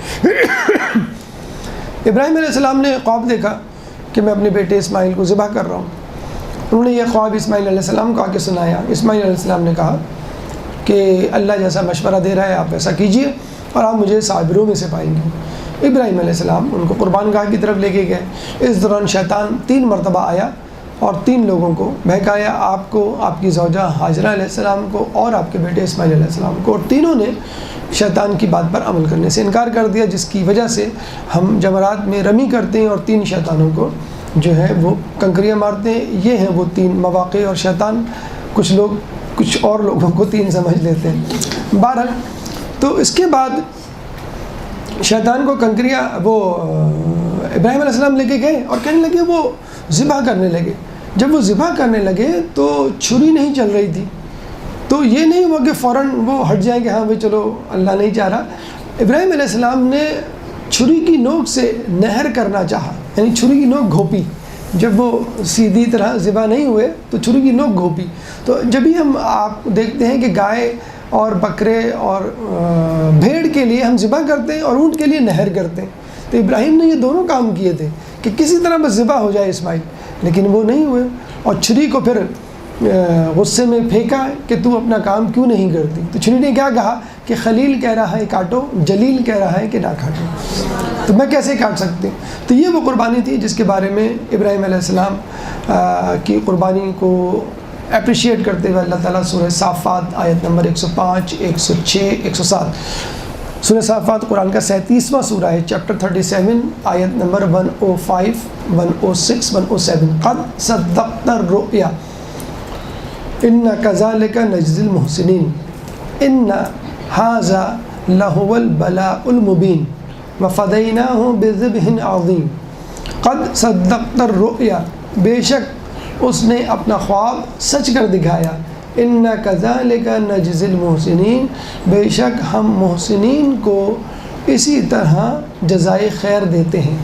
ابراہیم علیہ السلام نے خواب دیکھا کہ میں اپنے بیٹے اسماعیل کو ذبح کر رہا ہوں۔ انہوں نے یہ خواب اسماعیل علیہ السلام کو آ کے سنایا۔ اسماعیل علیہ السلام نے کہا کہ اللہ جیسا مشورہ دے رہا ہے آپ ایسا کیجئے اور آپ مجھے صابروں میں سے پائیں گے۔ ابراہیم علیہ السلام ان کو قربان گاہ کی طرف لے کے گئے۔ اس دوران شیطان 3 مرتبہ آیا اور 3 لوگوں کو بہکایا، آپ کو، آپ کی زوجہ ہاجرہ علیہ السلام کو اور آپ کے بیٹے اسماعیل علیہ السلام کو، اور تینوں نے شیطان کی بات پر عمل کرنے سے انکار کر دیا، جس کی وجہ سے ہم جمرات میں رمی کرتے ہیں اور 3 شیطانوں کو جو ہے وہ کنکریاں مارتے ہیں۔ یہ ہیں وہ 3 مواقع، اور شیطان کچھ لوگ کچھ اور لوگوں کو 3 سمجھ لیتے ہیں۔ بہرحال تو اس کے بعد شیطان کو کنکریاں وہ ابراہیم علیہ السلام لے کے گئے اور کہنے لگے، وہ ذبح کرنے لگے۔ جب وہ ذبح کرنے لگے تو چھری نہیں چل رہی تھی، تو یہ نہیں ہوا کہ فوراً وہ ہٹ جائیں کہ ہاں بھائی چلو اللہ نہیں چاہ رہا۔ ابراہیم علیہ السلام نے چھری کی نوک سے نہر کرنا چاہا، یعنی چھری کی نوک گھوپی۔ جب وہ سیدھی طرح ذبح نہیں ہوئے تو چھری کی نوک گھوپی۔ تو جب بھی ہم آپ دیکھتے ہیں کہ گائے اور بکرے اور بھیڑ کے لیے ہم ذبح کرتے ہیں اور اونٹ کے لیے نہر کرتے ہیں، تو ابراہیم نے یہ دونوں کام کیے تھے کہ کسی طرح بس ذبح ہو جائے اسماعیل، لیکن وہ نہیں ہوئے، اور چھری کو پھر غصے میں پھینکا کہ تو اپنا کام کیوں نہیں کرتی۔ تو چھری نے کیا کہا کہ خلیل کہہ رہا ہے کاٹو، جلیل کہہ رہا ہے کہ نہ کاٹو، تو میں کیسے کاٹ سکتی ہوں۔ تو یہ وہ قربانی تھی جس کے بارے میں ابراہیم علیہ السلام کی قربانی کو اپریشیٹ کرتے ہوئے اللہ تعالیٰ سورہ صافات آیت نمبر 105، 106، 107، سورہ صافات قرآن کا 37واں سورہ ہے، چیپٹر 37 آیت نمبر 105، 106، 107۔ قد صدقت الرؤیا ان کذالک نجزی المحسنین ان ھذا لہو البلاء المبین وفدیناہ بذبح عظیم۔ قد صدقت الرؤیا، بے شک اس نے اپنا خواب سچ کر دکھایا۔ ان کذالک نجزی المحسنین، بے شک ہم محسنین کو اسی طرح جزائے خیر دیتے ہیں۔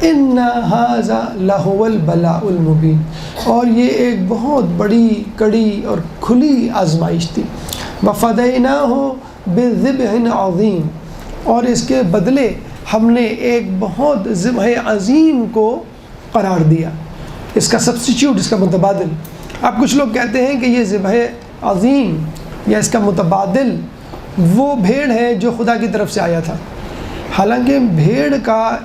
ان ھذا لہو البلاء المبین، اور یہ ایک بہت بڑی کڑی اور کھلی آزمائش تھی۔ وفدیناہ بذبح عظیم، اور اس کے بدلے ہم نے ایک بہت ذبح عظیم کو قرار دیا، اس کا سبسٹیچیوٹ، اس کا متبادل۔ اب کچھ لوگ کہتے ہیں کہ یہ ذبح عظیم یا اس کا متبادل وہ بھیڑ ہے جو خدا کی طرف سے آیا تھا، حالانکہ بھیڑ کا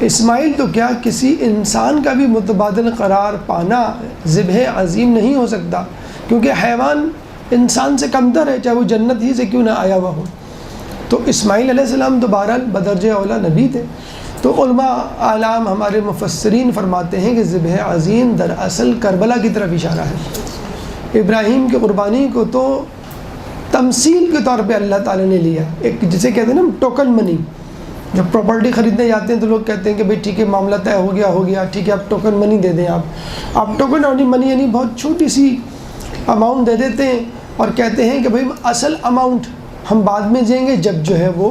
اسماعیل تو کیا کسی انسان کا بھی متبادل قرار پانا ذبح عظیم نہیں ہو سکتا، کیونکہ حیوان انسان سے کمتر ہے، چاہے وہ جنت ہی سے کیوں نہ آیا ہوا ہو۔ تو اسماعیل علیہ السلام تو بہرحال بدرجہ اولیٰ نبی تھے۔ تو علماء اعلام ہمارے مفسرین فرماتے ہیں کہ ذبح عظیم دراصل کربلا کی طرف اشارہ ہے۔ ابراہیم کی قربانی کو تو تمثیل کے طور پہ اللہ تعالیٰ نے لیا، ایک جسے کہتے ہیں نا ٹوکن منی، جب پراپرٹی خریدنے جاتے ہیں تو لوگ کہتے ہیں کہ بھئی ٹھیک ہے معاملہ طے ہو گیا، ٹھیک ہے آپ ٹوکن منی دے دیں، آپ ٹوکن منی یعنی بہت چھوٹی سی اماؤنٹ دے دیتے ہیں اور کہتے ہیں کہ بھئی اصل اماؤنٹ ہم بعد میں دیں گے جب جو ہے وہ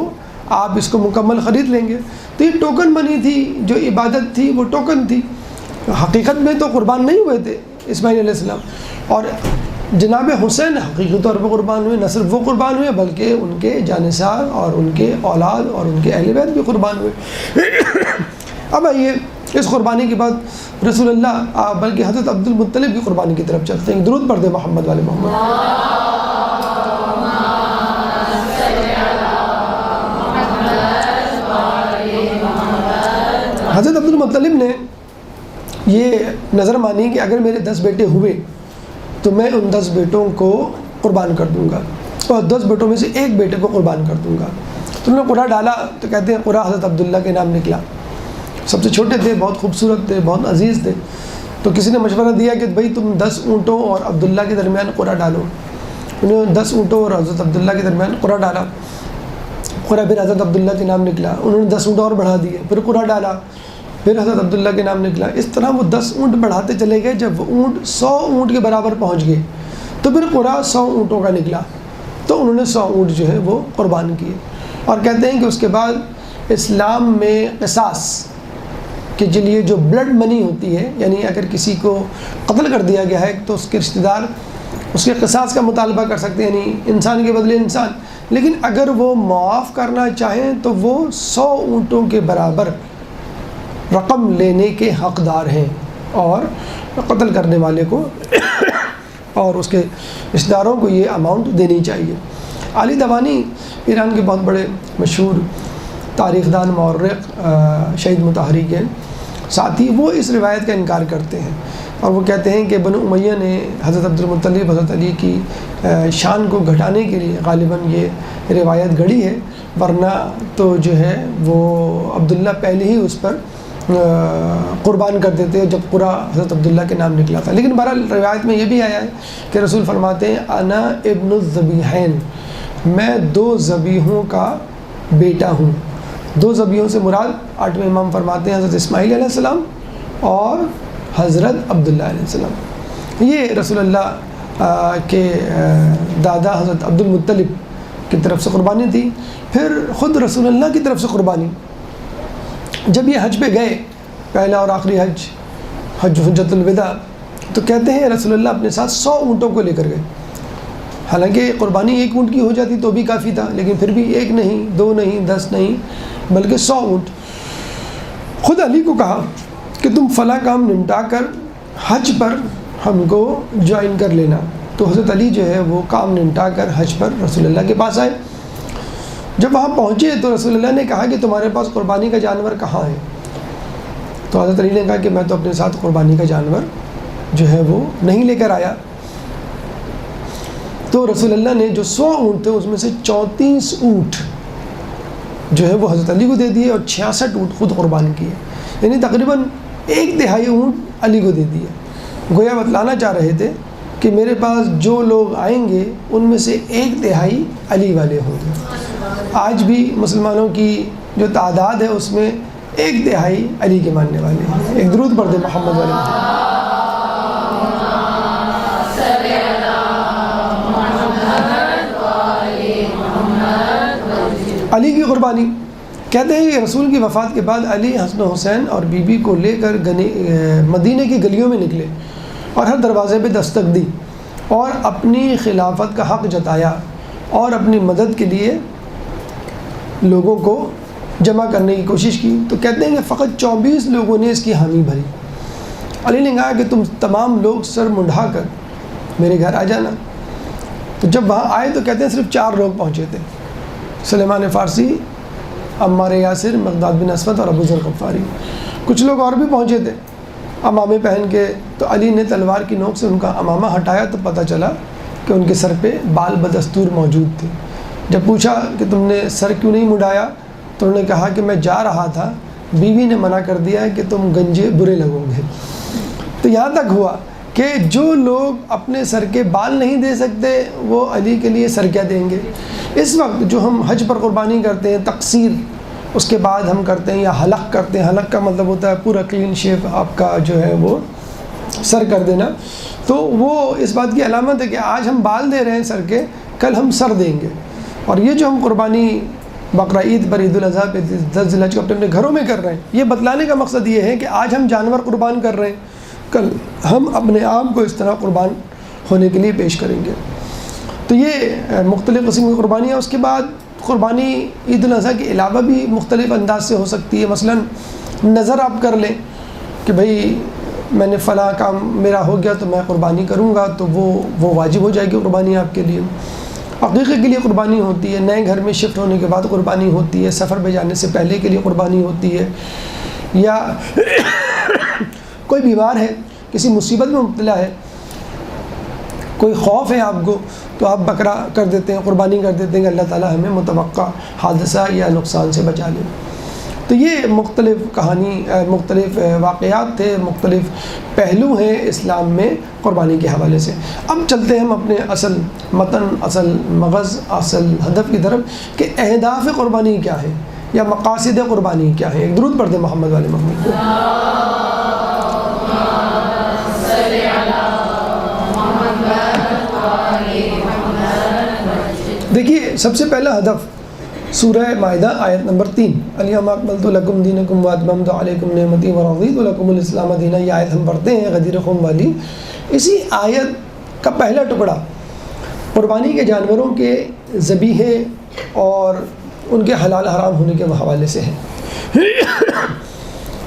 آپ اس کو مکمل خرید لیں گے۔ تو یہ ٹوکن منی تھی، جو عبادت تھی وہ ٹوکن تھی، حقیقت میں تو قربان نہیں ہوئے تھے اسماعیل علیہ السلام۔ اور جناب حسین حقیقی طور پر قربان ہوئے، نہ صرف وہ قربان ہوئے بلکہ ان کے جانثار اور ان کے اولاد اور ان کے اہل بیت بھی قربان ہوئے۔ اب آئیے اس قربانی کے بعد رسول اللہ بلکہ حضرت عبد المطلب کی قربانی کی طرف چلتے ہیں۔ درود پڑھ دیں محمد والے محمد۔ حضرت عبد المطلب نے یہ نظر مانی کہ اگر میرے 10 بیٹے ہوئے تو میں ان 10 بیٹوں کو قربان کر دوں گا، اور 10 بیٹوں میں سے ایک بیٹے کو قربان کر دوں گا۔ تو انہوں نے قرعہ ڈالا، تو کہتے ہیں قرعہ حضرت عبداللہ کے نام نکلا۔ سب سے چھوٹے تھے، بہت خوبصورت تھے، بہت عزیز تھے۔ تو کسی نے مشورہ دیا کہ بھئی تم 10 اونٹوں اور عبداللہ کے درمیان قرعہ ڈالو۔ انہوں نے 10 اونٹوں اور حضرت عبداللہ کے درمیان قرعہ ڈالا۔ قرعہ پھر حضرت عبداللہ کے نام نکلا، انہوں نے 10 اونٹ اور بڑھا دیے، پھر قرعہ ڈالا، پھر حضرت عبداللہ کے نام نکلا۔ اس طرح وہ 10 اونٹ بڑھاتے چلے گئے۔ جب وہ اونٹ 100 اونٹ کے برابر پہنچ گئے تو پھر قرعہ 100 اونٹوں کا نکلا، تو انہوں نے 100 اونٹ جو ہے وہ قربان کیے۔ اور کہتے ہیں کہ اس کے بعد اسلام میں قصاص کہ چلیے جو بلڈ منی ہوتی ہے، یعنی اگر کسی کو قتل کر دیا گیا ہے تو اس کے رشتہ دار اس کے قصاص کا مطالبہ کر سکتے ہیں، یعنی انسان کے بدلے انسان، لیکن اگر وہ معاف کرنا چاہیں تو وہ 100 اونٹوں کے برابر رقم لینے کے حقدار ہیں، اور قتل کرنے والے کو اور اس کے رشتہ داروں کو یہ اماؤنٹ دینی چاہیے۔ علی دوانی ایران کے بہت بڑے مشہور تاریخ دان، مورخ، شہید متحرک ہیں، ساتھ ہی وہ اس روایت کا انکار کرتے ہیں، اور وہ کہتے ہیں کہ بنو امیہ نے حضرت عبدالمطلب حضرت علی کی شان کو گھٹانے کے لیے غالباً یہ روایت گھڑی ہے، ورنہ تو جو ہے وہ عبداللہ پہلے ہی اس پر قربان کر دیتے جب پورا حضرت عبداللہ کے نام نکلا تھا۔ لیکن بہرحال روایت میں یہ بھی آیا ہے کہ رسول فرماتے ہیں انا ابن الذبیحین، میں 2 ذبیحوں کا بیٹا ہوں۔ 2 ذبیحوں سے مراد 8ویں امام فرماتے ہیں حضرت اسماعیل علیہ السلام اور حضرت عبداللہ علیہ السلام۔ یہ رسول اللہ کے دادا حضرت عبدالمطلب کی طرف سے قربانی تھی، پھر خود رسول اللہ کی طرف سے قربانی۔ جب یہ حج پہ گئے، پہلا اور آخری حج، حج حجۃ الوداع، تو کہتے ہیں رسول اللہ اپنے ساتھ 100 اونٹوں کو لے کر گئے۔ حالانکہ قربانی 1 اونٹ کی ہو جاتی تو بھی کافی تھا، لیکن پھر بھی 1 نہیں، 2 نہیں، 10 نہیں، بلکہ 100 اونٹ۔ خود علی کو کہا کہ تم فلاں کام نمٹا کر حج پر ہم کو جوائن کر لینا، تو حضرت علی جو ہے وہ کام نمٹا کر حج پر رسول اللہ کے پاس آئے۔ جب وہاں پہنچے تو رسول اللہ نے کہا کہ تمہارے پاس قربانی کا جانور کہاں ہے؟ تو حضرت علی نے کہا کہ میں تو اپنے ساتھ قربانی کا جانور جو ہے وہ نہیں لے کر آیا۔ تو رسول اللہ نے جو 100 اونٹ تھے اس میں سے 34 اونٹ جو ہے وہ حضرت علی کو دے دیے، اور 66 اونٹ خود قربان کیے، یعنی تقریباً 1/3 اونٹ علی کو دے دیے۔ گویا بتلانا چاہ رہے تھے کہ میرے پاس جو لوگ آئیں گے ان میں سے 1/3 علی والے ہوں گے۔ آج بھی مسلمانوں کی جو تعداد ہے اس میں 1/3 علی کے ماننے والے ہیں۔ ایک درود پڑھ دیں محمد والے محمد۔ علی کی قربانی، کہتے ہیں کہ رسول کی وفات کے بعد علی حسن و حسین اور بی بی کو لے کر مدینہ کی گلیوں میں نکلے اور ہر دروازے پہ دستک دی اور اپنی خلافت کا حق جتایا اور اپنی مدد کے لیے لوگوں کو جمع کرنے کی کوشش کی۔ تو کہتے ہیں کہ فقط 24 لوگوں نے اس کی حامی بھری۔ علی نے کہا کہ تم تمام لوگ سر منڈھا کر میرے گھر آ جانا۔ تو جب وہاں آئے تو کہتے ہیں صرف 4 لوگ پہنچے تھے، سلیمان فارسی، عمار یاسر، مقداد بن اسود اور ابو ذر غفاری۔ کچھ لوگ اور بھی پہنچے تھے امامے پہن کے، تو علی نے تلوار کی نوک سے ان کا امامہ ہٹایا تو پتہ چلا کہ ان کے سر پہ بال بدستور موجود تھے۔ جب پوچھا کہ تم نے سر کیوں نہیں مڈایا تو انہوں نے کہا کہ میں جا رہا تھا، بیوی نے منع کر دیا ہے کہ تم گنجے برے لگو گے۔ تو یہاں تک ہوا کہ جو لوگ اپنے سر کے بال نہیں دے سکتے وہ علی کے لیے سر کیا دیں گے۔ اس وقت جو ہم حج پر قربانی کرتے ہیں تقصیر، اس کے بعد ہم کرتے ہیں یا حلق کرتے ہیں، حلق کا مطلب ہوتا ہے پورا کلین شیو آپ کا جو ہے وہ سر کر دینا، تو وہ اس بات کی علامت ہے کہ آج ہم بال دے رہے ہیں سر کے، کل ہم سر دیں گے۔ اور یہ جو ہم قربانی بقرہ عید پر، عید الاضحیٰ پہ، 10 ذی الحجہ کو اپنے گھروں میں کر رہے ہیں، یہ بتلانے کا مقصد یہ ہے کہ آج ہم جانور قربان کر رہے ہیں، کل ہم اپنے آپ کو اس طرح قربان ہونے کے لیے پیش کریں گے۔ تو یہ مختلف قسم کی قربانیاں۔ اس کے بعد قربانی عید الاضحیٰ کے علاوہ بھی مختلف انداز سے ہو سکتی ہے۔ مثلا نظر آپ کر لیں کہ بھئی میں نے فلاں کام میرا ہو گیا تو میں قربانی کروں گا، تو وہ واجب ہو جائے گی قربانی آپ کے لیے۔ عقیقے کے لیے قربانی ہوتی ہے، نئے گھر میں شفٹ ہونے کے بعد قربانی ہوتی ہے، سفر پہ جانے سے پہلے کے لیے قربانی ہوتی ہے، یا کوئی بیمار ہے، کسی مصیبت میں مبتلا ہے، کوئی خوف ہے آپ کو، تو آپ بکرا کر دیتے ہیں، قربانی کر دیتے ہیں کہ اللہ تعالیٰ ہمیں متوقع حادثہ یا نقصان سے بچا لے۔ تو یہ مختلف کہانی، مختلف واقعات تھے، مختلف پہلو ہیں اسلام میں قربانی کے حوالے سے۔ اب چلتے ہیں ہم اپنے اصل متن، اصل مغز، اصل ہدف کی طرف کہ اہداف قربانی کیا ہے یا مقاصد قربانی کیا ہے۔ ایک درود پڑھ دیں محمد والے محمد کو۔ دیکھیے سب سے پہلا ہدف سورہ مائدہ آیت نمبر 3، الیوم اکملت لکم دینکم واتممت علیکم نعمتی ورضیت لکم الاسلام دینا، یہ آیت ہم پڑھتے ہیں غدیر خم والی۔ اسی آیت کا پہلا ٹکڑا قربانی کے جانوروں کے ذبیحے اور ان کے حلال حرام ہونے کے حوالے سے ہے۔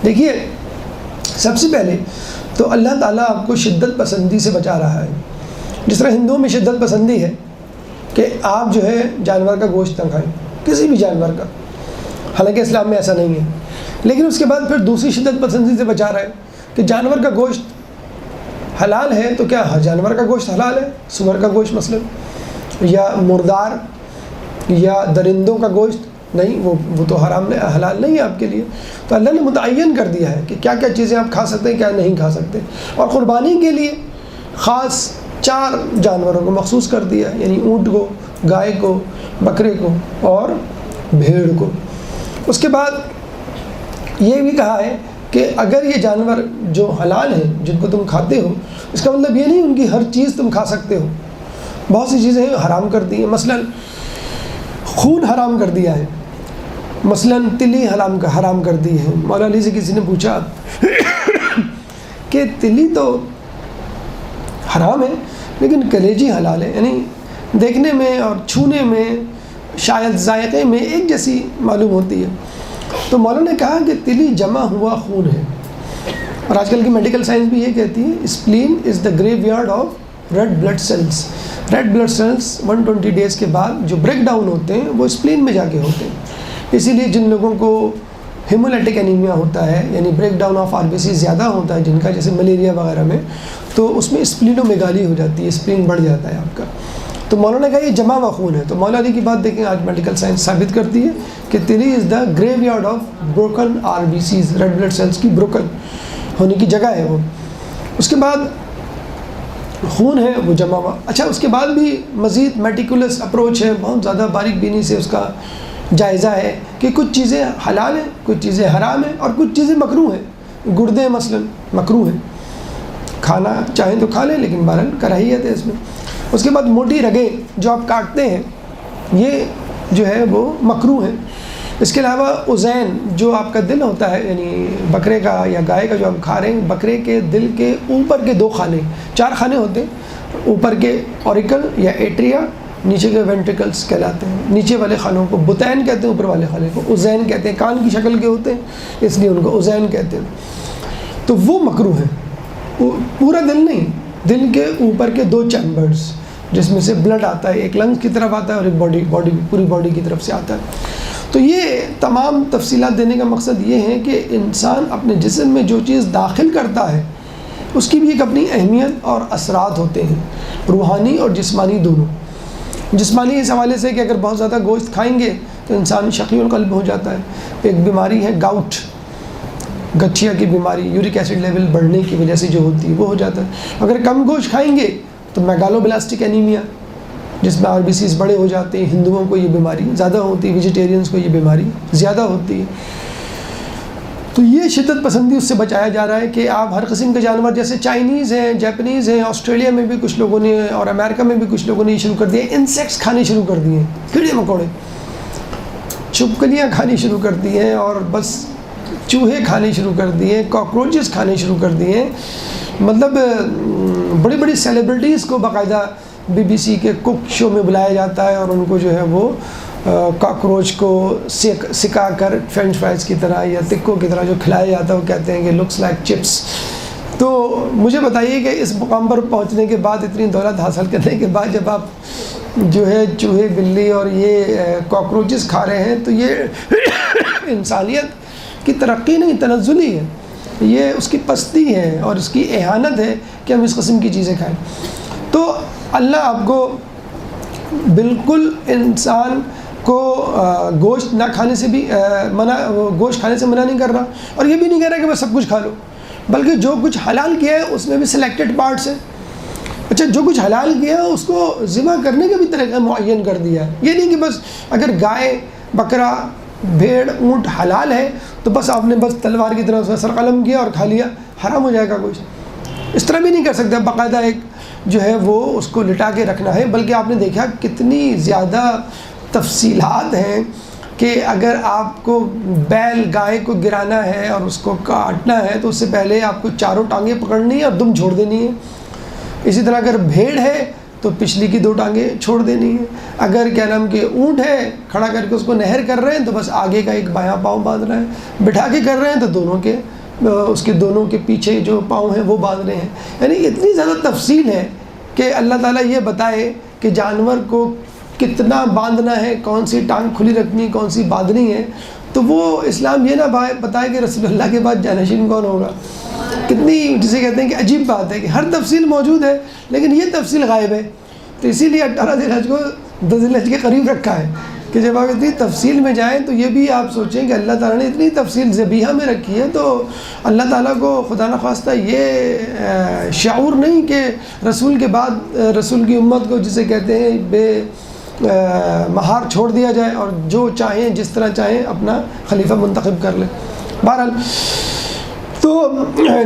دیکھیے، سب سے پہلے تو اللہ تعالیٰ آپ کو شدت پسندی سے بچا رہا ہے۔ جس طرح ہندوؤں میں شدت پسندی ہے کہ آپ جو ہے جانور کا گوشت نہ کھائیں، کسی بھی جانور کا، حالانکہ اسلام میں ایسا نہیں ہے، لیکن اس کے بعد پھر دوسری شدت پسندی سے بچا رہا ہے کہ جانور کا گوشت حلال ہے تو کیا ہر جانور کا گوشت حلال ہے؟ سور کا گوشت مثلا، یا مردار یا درندوں کا گوشت نہیں، وہ تو حرام نہیں، حلال نہیں ہے آپ کے لیے۔ تو اللہ نے متعین کر دیا ہے کہ کیا کیا چیزیں آپ کھا سکتے ہیں، کیا نہیں کھا سکتے، اور قربانی کے لیے خاص 4 جانوروں کو مخصوص کر دیا ہے، یعنی اونٹ کو، گائے کو، بکرے کو اور بھیڑ کو۔ اس کے بعد یہ بھی کہا ہے کہ اگر یہ جانور جو حلال ہیں جن کو تم کھاتے ہو، اس کا مطلب یہ نہیں ان کی ہر چیز تم کھا سکتے ہو، بہت سی چیزیں حرام کر دی ہیں، مثلا خون حرام کر دیا ہے، مثلا تلی حرام کر دی ہے۔ مولا علی سے کسی نے پوچھا کہ تلی تو حرام ہے لیکن کلیجی حلال ہے، یعنی دیکھنے میں اور چھونے میں شاید ذائقے میں ایک جیسی معلوم ہوتی ہے۔ تو مولانا نے کہا کہ تلی جمع ہوا خون ہے، اور آج کل کی میڈیکل سائنس بھی یہ کہتی ہے spleen is the graveyard of red blood cells. Red blood cells 120 days کے بعد جو بریک ڈاؤن ہوتے ہیں وہ اسپلین میں جا کے ہوتے ہیں، اسی لیے جن لوگوں کو ہیمولیٹک انیمیا ہوتا ہے، یعنی بریک ڈاؤن آف RBC زیادہ ہوتا ہے جن کا، جیسے ملیریا وغیرہ میں، تو اس میں اسپلینومیگالی ہو جاتی ہے، اسپلین بڑھ جاتا ہے آپ کا۔ تو مولانا نے کہا یہ جمع ہوا خون ہے، تو مولا علی کی بات دیکھیں آج میڈیکل سائنس ثابت کرتی ہے کہ تلی is the graveyard of broken RBCs، red blood cells کی بروکن ہونے کی جگہ ہے وہ۔ اس کے بعد خون ہے وہ جمع ہوا۔ اچھا، اس کے بعد بھی مزید میٹیکولس اپروچ ہے، بہت زیادہ باریک بینی سے اس کا جائزہ ہے کہ کچھ چیزیں حلال ہیں، کچھ چیزیں حرام ہیں، اور کچھ چیزیں مکروہ ہیں۔ گردے مثلا مکروہ ہیں، کھانا چاہیں تو کھا لیں لیکن بہرحال کراہیت ہے اس میں۔ اس کے بعد موٹی رگیں جو آپ کاٹتے ہیں یہ جو ہے وہ مکروہ ہیں۔ اس کے علاوہ اذین جو آپ کا دل ہوتا ہے، یعنی بکرے کا یا گائے کا جو آپ کھا رہے ہیں، بکرے کے دل کے اوپر کے 2 خانے، 4 خانے ہوتے ہیں، اوپر کے اوریکل یا ایٹریا، نیچے کے وینٹریکلس کہلاتے ہیں۔ نیچے والے خانوں کو بطین کہتے ہیں، اوپر والے خانے کو اذین کہتے ہیں، کان کی شکل کے ہوتے ہیں اس لیے ان کو اذین کہتے ہیں۔ تو وہ مکروہ ہیں، پورا دل نہیں، دل کے اوپر کے 2 چیمبرز جس میں سے بلڈ آتا ہے، ایک لنگز کی طرف آتا ہے اور ایک پوری باڈی کی طرف سے آتا ہے۔ تو یہ تمام تفصیلات دینے کا مقصد یہ ہے کہ انسان اپنے جسم میں جو چیز داخل کرتا ہے اس کی بھی ایک اپنی اہمیت اور اثرات ہوتے ہیں، روحانی اور جسمانی دونوں۔ جسمانی اس حوالے سے کہ اگر بہت زیادہ گوشت کھائیں گے تو انسان شقی القلب ہو جاتا ہے، ایک بیماری ہے گاؤٹ، گٹھیا کی بیماری، یورک ایسڈ لیول بڑھنے کی وجہ سے جو ہوتی ہے وہ ہو جاتا ہے۔ اگر کم گوشت کھائیں گے تو میگالوبلاسٹک انیمیا، جس میں RBCs بڑے ہو جاتے ہیں، ہندوؤں کو یہ بیماری زیادہ ہوتی ہے، ویجیٹیرینز کو یہ بیماری زیادہ ہوتی ہے۔ تو یہ شدت پسندی اس سے بچایا جا رہا ہے کہ آپ ہر قسم کے جانور، جیسے چائنیز ہیں، جیپنیز ہیں، آسٹریلیا میں بھی کچھ لوگوں نے اور امریکہ میں بھی کچھ لوگوں نے یہ شروع کر دیا، انسیکٹس کھانے شروع کر دیے، کیڑے مکوڑے، چھپکلیاں کھانی شروع کر دی ہیں، اور بس چوہے کھانے شروع کر دیے، کاکروچز کھانے شروع کر دیے۔ مطلب بڑی بڑی سیلیبریٹیز کو باقاعدہ BBC کے کک شو میں بلایا جاتا ہے اور ان کو جو ہے وہ کاکروچ کو سکا کر فرینچ فرائز کی طرح یا ٹکوں کی طرح جو کھلایا جاتا ہے، وہ کہتے ہیں کہ لکس لائک چپس۔ تو مجھے بتائیے کہ اس مقام پر پہنچنے کے بعد، اتنی دولت حاصل کرنے کے بعد، جب آپ جو ہے چوہے، بلی اور یہ کاکروچز کھا رہے ہیں تو یہ انسانیت کی ترقی نہیں، تنزلی ہے، یہ اس کی پستی ہے اور اس کی اہانت ہے کہ ہم اس قسم کی چیزیں کھائیں۔ تو اللہ آپ کو بالکل انسان کو گوشت نہ کھانے سے بھی گوشت کھانے سے منع نہیں کر رہا، اور یہ بھی نہیں کہہ رہا کہ بس سب کچھ کھا لو، بلکہ جو کچھ حلال کیا ہے اس میں بھی سلیکٹڈ پارٹس ہیں۔ اچھا، جو کچھ حلال کیا ہے اس کو ذبح کرنے کا بھی طریقہ معین کر دیا ہے۔ یہ نہیں کہ بس اگر گائے، بکرا، بھیڑ، اونٹ حلال ہے تو بس آپ نے بس تلوار کی طرح سر قلم کیا اور کھا لیا، حرام ہو جائے گا گوشت۔ اس طرح بھی نہیں کر سکتے، باقاعدہ ایک جو ہے وہ اس کو لٹا کے رکھنا ہے، بلکہ آپ نے دیکھا کتنی زیادہ تفصیلات ہیں کہ اگر آپ کو بیل گائے کو گرانا ہے اور اس کو کاٹنا ہے تو اس سے پہلے آپ کو چاروں ٹانگیں پکڑنی ہے اور دم چھوڑ دینی ہے. اسی طرح اگر بھیڑ ہے تو پچھلی کی 2 ٹانگیں چھوڑ دینی ہے. اگر کیا نام کہ اونٹ ہے کھڑا کر کے اس کو نہر کر رہے ہیں تو بس آگے کا ایک بایاں پاؤں باندھنا ہے. بٹھا کے کر رہے ہیں تو دونوں کے اس کے دونوں کے پیچھے جو پاؤں ہیں وہ باندھ رہے ہیں. یعنی اتنی زیادہ تفصیل ہے کہ اللہ تعالیٰ یہ بتائے کہ جانور کو کتنا باندھنا ہے, کون سی ٹانگ کھلی رکھنی, کون سی باندھنی ہے. تو وہ اسلام یہ نہ بتائے کہ رسول اللہ کے بعد جانشین کون ہوگا. کتنی جسے کہتے ہیں کہ عجیب بات ہے کہ ہر تفصیل موجود ہے لیکن یہ تفصیل غائب ہے. تو اسی لیے 18 ذی الحج کو 10 ذی الحج کے قریب رکھا ہے کہ جب آپ اتنی تفصیل میں جائیں تو یہ بھی آپ سوچیں کہ اللہ تعالیٰ نے اتنی تفصیل ذبیحہ میں رکھی ہے. تو اللہ تعالیٰ کو خدا نخواستہ یہ شعور نہیں کہ رسول کے بعد رسول کی امت کو جسے کہتے ہیں بے مہار چھوڑ دیا جائے اور جو چاہیں جس طرح چاہیں اپنا خلیفہ منتخب کر لیں. بہرحال تو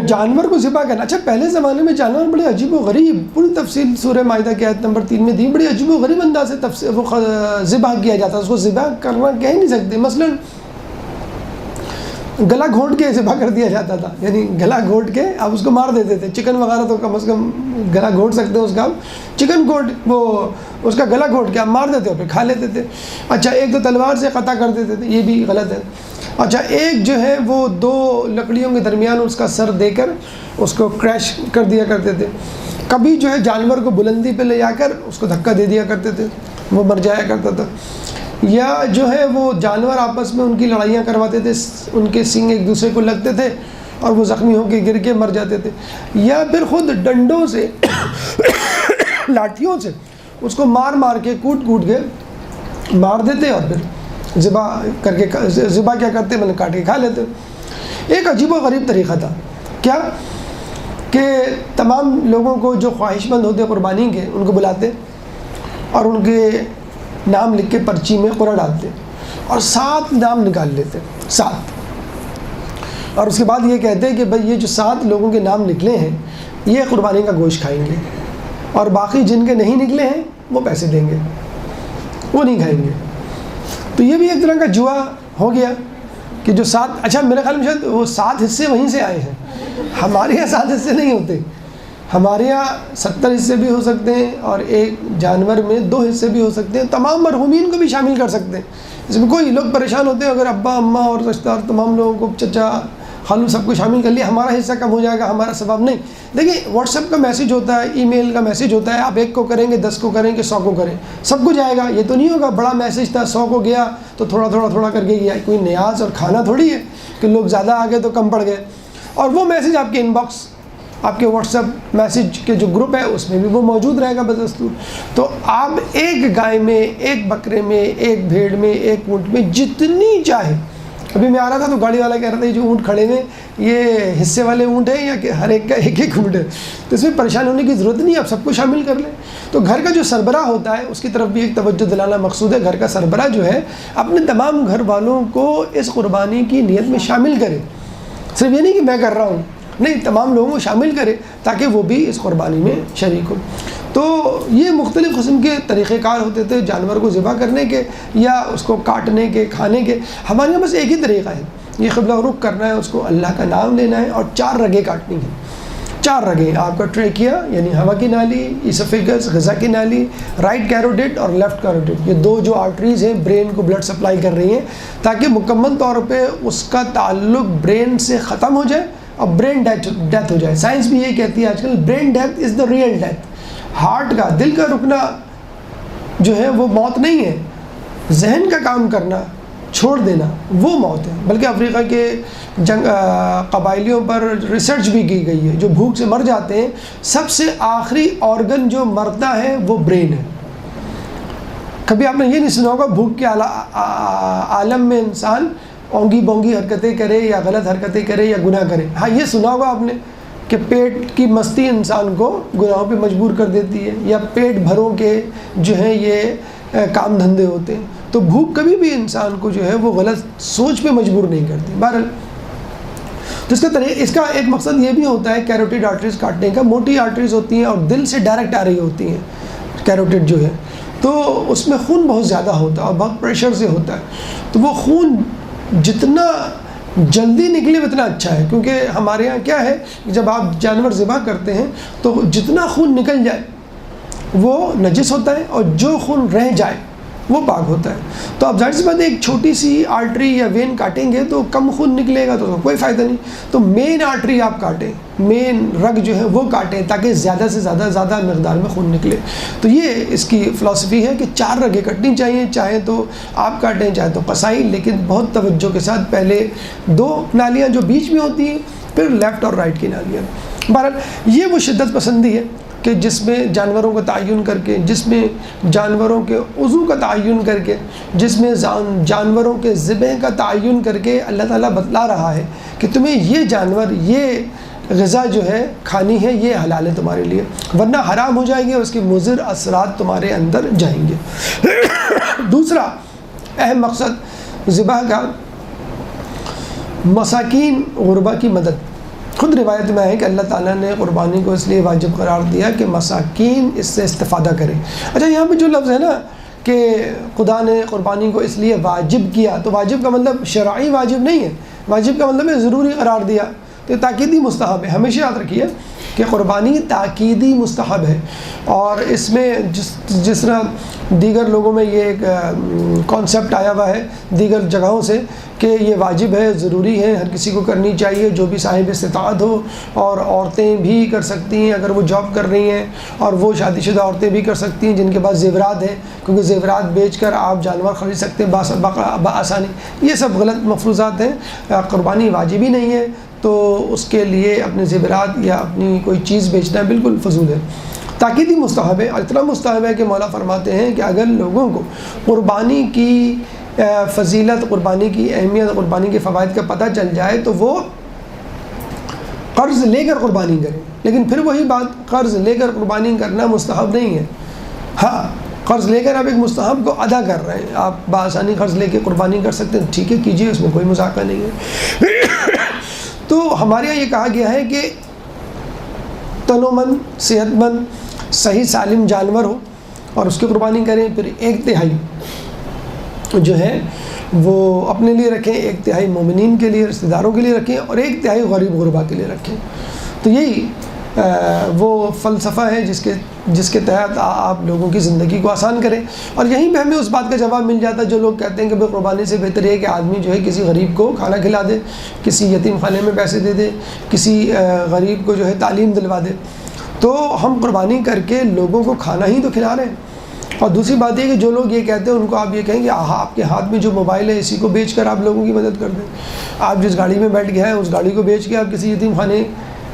جانور کو ذبح کرنا. اچھا پہلے زمانے میں جانور بڑے عجیب و غریب, پوری تفصیل سورہ مائدہ کی آیت نمبر 3 میں دی, بڑی عجیب و غریب انداز سے وہ ذبح کیا جاتا. اس کو ذبح کرنا کہہ نہیں سکتے. مثلا گلا گھونٹ کے ذبح کر دیا جاتا تھا, یعنی گلا گھونٹ کے آپ اس کو مار دیتے تھے. چکن وغیرہ تو کم از کم گلا گھونٹ سکتے ہیں اس کا, آپ چکن گھونٹ وہ اس کا گلا گھونٹ کے آپ مار دیتے ہو پھر کھا لیتے تھے. اچھا ایک تو تلوار سے قطع کر دیتے تھے, یہ بھی غلط ہے. اچھا ایک جو ہے وہ 2 لکڑیوں کے درمیان اس کا سر دے کر اس کو کریش کر دیا کرتے تھے. کبھی جو ہے جانور کو بلندی پہ لے جا کر اس کو دھکا دے دیا کرتے تھے, وہ مر جایا کرتا تھا. یا جو ہے وہ جانور آپس میں ان کی لڑائیاں کرواتے تھے, ان کے سینگ ایک دوسرے کو لگتے تھے اور وہ زخمی ہو کے گر کے مر جاتے تھے. یا پھر خود ڈنڈوں سے لاٹھیوں سے اس کو مار مار کے کوٹ کے مار دیتے اور پھر ذبح کر کے ذبح کیا کرتے میں نے کاٹ کے کھا لیتے. ایک عجیب و غریب طریقہ تھا. کیا کہ تمام لوگوں کو جو خواہش مند ہوتے قربانی کے ان کو بلاتے اور ان کے نام لکھ کے پرچی میں قرعہ ڈالتے اور 7 نام نکال لیتے, 7. اور اس کے بعد یہ کہتے کہ بھائی یہ جو 7 لوگوں کے نام نکلے ہیں یہ قربانی کا گوشت کھائیں گے اور باقی جن کے نہیں نکلے ہیں وہ پیسے دیں گے, وہ نہیں کھائیں گے. تو یہ بھی ایک طرح کا جوا ہو گیا کہ جو 7, اچھا میرے خیال میں شاید وہ 7 حصے وہیں سے آئے ہیں. ہمارے یہاں 7 حصے نہیں ہوتے, ہمارے یہاں 70 حصے بھی ہو سکتے ہیں اور ایک جانور میں 2 حصے بھی ہو سکتے ہیں. تمام مرحومین کو بھی شامل کر سکتے ہیں. اس میں کوئی لوگ پریشان ہوتے ہیں اگر ابا اماں اور رشتہ دار تمام لوگوں کو چچا خالو سب کو شامل کر لیا ہمارا حصہ کم ہو جائے گا, ہمارا ثواب نہیں. دیکھیں واٹس ایپ کا میسیج ہوتا ہے, ای میل کا میسیج ہوتا ہے, آپ 1 کو کریں گے 10 کو کریں گے 100 کو کریں سب کو جائے گا. یہ تو نہیں ہوگا بڑا میسیج تھا 100 کو گیا تو تھوڑا کر کے گیا. کوئی نیاز اور کھانا تھوڑی ہے کہ لوگ زیادہ آ گئے تو کم پڑ گئے. اور وہ میسیج آپ کے ان باکس آپ کے واٹس ایپ میسیج کے جو گروپ ہے اس میں بھی وہ موجود رہے گا بدستور. تو آپ ایک گائے میں, ایک بکرے میں, ایک بھیڑ میں, ایک اونٹ میں جتنی چاہے. ابھی میں آ رہا تھا تو گاڑی والا کہہ رہا تھا یہ جو اونٹ کھڑے ہیں یہ حصے والے اونٹ ہیں یا کہ ہر ایک کا ایک اونٹ ہے, تو اس میں پریشان ہونے کی ضرورت نہیں, آپ سب کو شامل کر لیں. تو گھر کا جو سربراہ ہوتا ہے اس کی طرف بھی ایک توجہ دلانا مقصود ہے. گھر کا سربراہ جو ہے اپنے تمام گھر والوں کو اس قربانی کی نیت میں شامل کرے. صرف یہ نہیں کہ میں کر رہا ہوں, نہیں تمام لوگوں کو شامل کرے تاکہ وہ بھی اس قربانی میں شریک ہوں. تو یہ مختلف قسم کے طریقہ کار ہوتے تھے جانور کو ذبح کرنے کے یا اس کو کاٹنے کے, کھانے کے. ہمارے یہاں بس ایک ہی طریقہ ہے, یہ قبلہ رخ کرنا ہے, اس کو اللہ کا نام لینا ہے اور 4 رگیں کاٹنی ہیں. 4 رگیں آپ کا ٹریکیا یعنی ہوا کی نالی, ایسوفیگس غذا کی نالی, رائٹ کیروٹیڈ اور لیفٹ کیروٹیڈ, یہ 2 جو آرٹریز ہیں برین کو بلڈ سپلائی کر رہی ہیں تاکہ مکمل طور پہ اس کا تعلق برین سے ختم ہو جائے اور برین ڈیتھ ہو جائے. سائنس بھی یہ کہتی ہے آج کل brain death is the real death. Heart کا, دل کا رکنا جو ہے وہ موت نہیں ہے, ذہن کا کام کرنا چھوڑ دینا وہ موت ہے. بلکہ افریقہ کے قبائلیوں پر ریسرچ بھی کی گئی ہے, جو بھوک سے مر جاتے ہیں سب سے آخری آرگن جو مرتا ہے وہ برین ہے. کبھی آپ نے یہ نہیں سنا ہوگا بھوک کے عالم میں انسان اونگی بونگی حرکتیں کرے یا غلط حرکتیں کرے یا گناہ کرے. ہاں یہ سنا ہوگا آپ نے کہ پیٹ کی مستی انسان کو گناہوں پہ مجبور کر دیتی ہے یا پیٹ بھروں کے جو ہیں یہ کام دھندے ہوتے ہیں. تو بھوک کبھی بھی انسان کو جو ہے وہ غلط سوچ پہ مجبور نہیں کرتی. بہرحال تو اس کا ایک مقصد یہ بھی ہوتا ہے کیروٹیڈ آرٹریز کاٹنے کا. موٹی آرٹریز ہوتی ہیں اور دل سے ڈائریکٹ آ رہی ہوتی ہیں کیروٹیڈ جو ہے, تو تو اس میں خون بہت زیادہ ہوتا ہے اور بہت پریشر سے ہوتا ہے، تو وہ خون جتنا جلدی نکلے اتنا اچھا ہے، کیونکہ ہمارے یہاں کیا ہے، جب آپ جانور ذبح کرتے ہیں تو جتنا خون نکل جائے وہ نجس ہوتا ہے، اور جو خون رہ جائے وہ پاک ہوتا ہے۔ تو آپ ظاہر سی بات ہے ایک چھوٹی سی آرٹری یا وین کاٹیں گے تو کم خون نکلے گا تو کوئی فائدہ نہیں، تو مین آرٹری آپ کاٹیں، مین رگ جو ہے وہ کاٹیں تاکہ زیادہ سے زیادہ مقدار میں خون نکلے۔ تو یہ اس کی فلسفی ہے کہ 4 رگیں کٹنی چاہیے، چاہے تو آپ کاٹیں چاہے تو قصائی، لیکن بہت توجہ کے ساتھ، پہلے 2 نالیاں جو بیچ میں ہوتی ہیں، پھر لیفٹ اور رائٹ کی نالیاں۔ بہرحال یہ وہ شدت پسندی ہے کہ جس میں جانوروں کا تعین کر کے، جس میں جانوروں کے عضو کا تعین کر کے، جس میں جانوروں کے ذبح کا تعین کر کے اللہ تعالیٰ بتلا رہا ہے کہ تمہیں یہ جانور، یہ غذا جو ہے کھانی ہے، یہ حلال ہے تمہارے لیے، ورنہ حرام ہو جائیں گے اور اس کے مضر اثرات تمہارے اندر جائیں گے۔ دوسرا اہم مقصد ذبح کا مساکین غربا کی مدد۔ خود روایت میں ہے کہ اللہ تعالیٰ نے قربانی کو اس لیے واجب قرار دیا کہ مساکین اس سے استفادہ کریں۔ اچھا، یہاں پہ جو لفظ ہے نا کہ خدا نے قربانی کو اس لیے واجب کیا، تو واجب کا مطلب شرعی واجب نہیں ہے، واجب کا مطلب ہے ضروری قرار دیا، تو یہ تاکیدی مستحب ہے۔ ہمیشہ یاد رکھیے کہ قربانی تاکیدی مستحب ہے، اور اس میں جس طرح دیگر لوگوں میں یہ ایک کانسیپٹ آیا ہوا ہے دیگر جگہوں سے کہ یہ واجب ہے، ضروری ہے، ہر کسی کو کرنی چاہیے جو بھی صاحب استطاعت ہو، اور عورتیں بھی کر سکتی ہیں اگر وہ جاب کر رہی ہیں، اور وہ شادی شدہ عورتیں بھی کر سکتی ہیں جن کے پاس زیورات ہیں، کیونکہ زیورات بیچ کر آپ جانور خرید سکتے ہیں بآسانی۔ یہ سب غلط مفروضات ہیں، قربانی واجب ہی نہیں ہے، تو اس کے لیے اپنے زیورات یا اپنی کوئی چیز بیچنا بالکل فضول ہے۔ تاکیدی مستحب ہے، اتنا مستحب ہے کہ مولا فرماتے ہیں کہ اگر لوگوں کو قربانی کی فضیلت، قربانی کی اہمیت، قربانی کے فوائد کا پتہ چل جائے تو وہ قرض لے کر قربانی کریں، لیکن پھر وہی بات، قرض لے کر قربانی کرنا مستحب نہیں ہے۔ ہاں، قرض لے کر آپ ایک مستحب کو ادا کر رہے ہیں، آپ بآسانی قرض لے کے قربانی کر سکتے ہیں، ٹھیک ہے کیجئے، اس میں کوئی مذاکرہ نہیں ہے۔ تو ہمارے یہاں یہ کہا گیا ہے کہ تنو مند، صحت مند، صحیح سالم جانور ہو اور اس کی قربانی کریں، پھر 1/3 جو ہے وہ اپنے لیے رکھیں، 1/3 مومنین کے لیے، رشتہ داروں کے لیے رکھیں، اور 1/3 غریب غربا کے لیے رکھیں۔ تو یہی وہ فلسفہ ہے جس کے تحت آپ لوگوں کی زندگی کو آسان کریں، اور یہیں پہ ہمیں اس بات کا جواب مل جاتا ہے جو لوگ کہتے ہیں کہ بھائی قربانی سے بہتر ہے کہ آدمی جو ہے کسی غریب کو کھانا کھلا دے، کسی یتیم خانے میں پیسے دے دے، کسی غریب کو جو ہے تعلیم دلوا دے۔ تو ہم قربانی کر کے لوگوں کو کھانا ہی تو کھلا رہے ہیں۔ اور دوسری بات یہ کہ جو لوگ یہ کہتے ہیں ان کو آپ یہ کہیں کہ آپ کے ہاتھ میں جو موبائل ہے اسی کو بیچ کر آپ لوگوں کی مدد کر دیں، آپ جس گاڑی میں بیٹھ گئے ہیں اس گاڑی کو بیچ کے آپ کسی یتیم خانے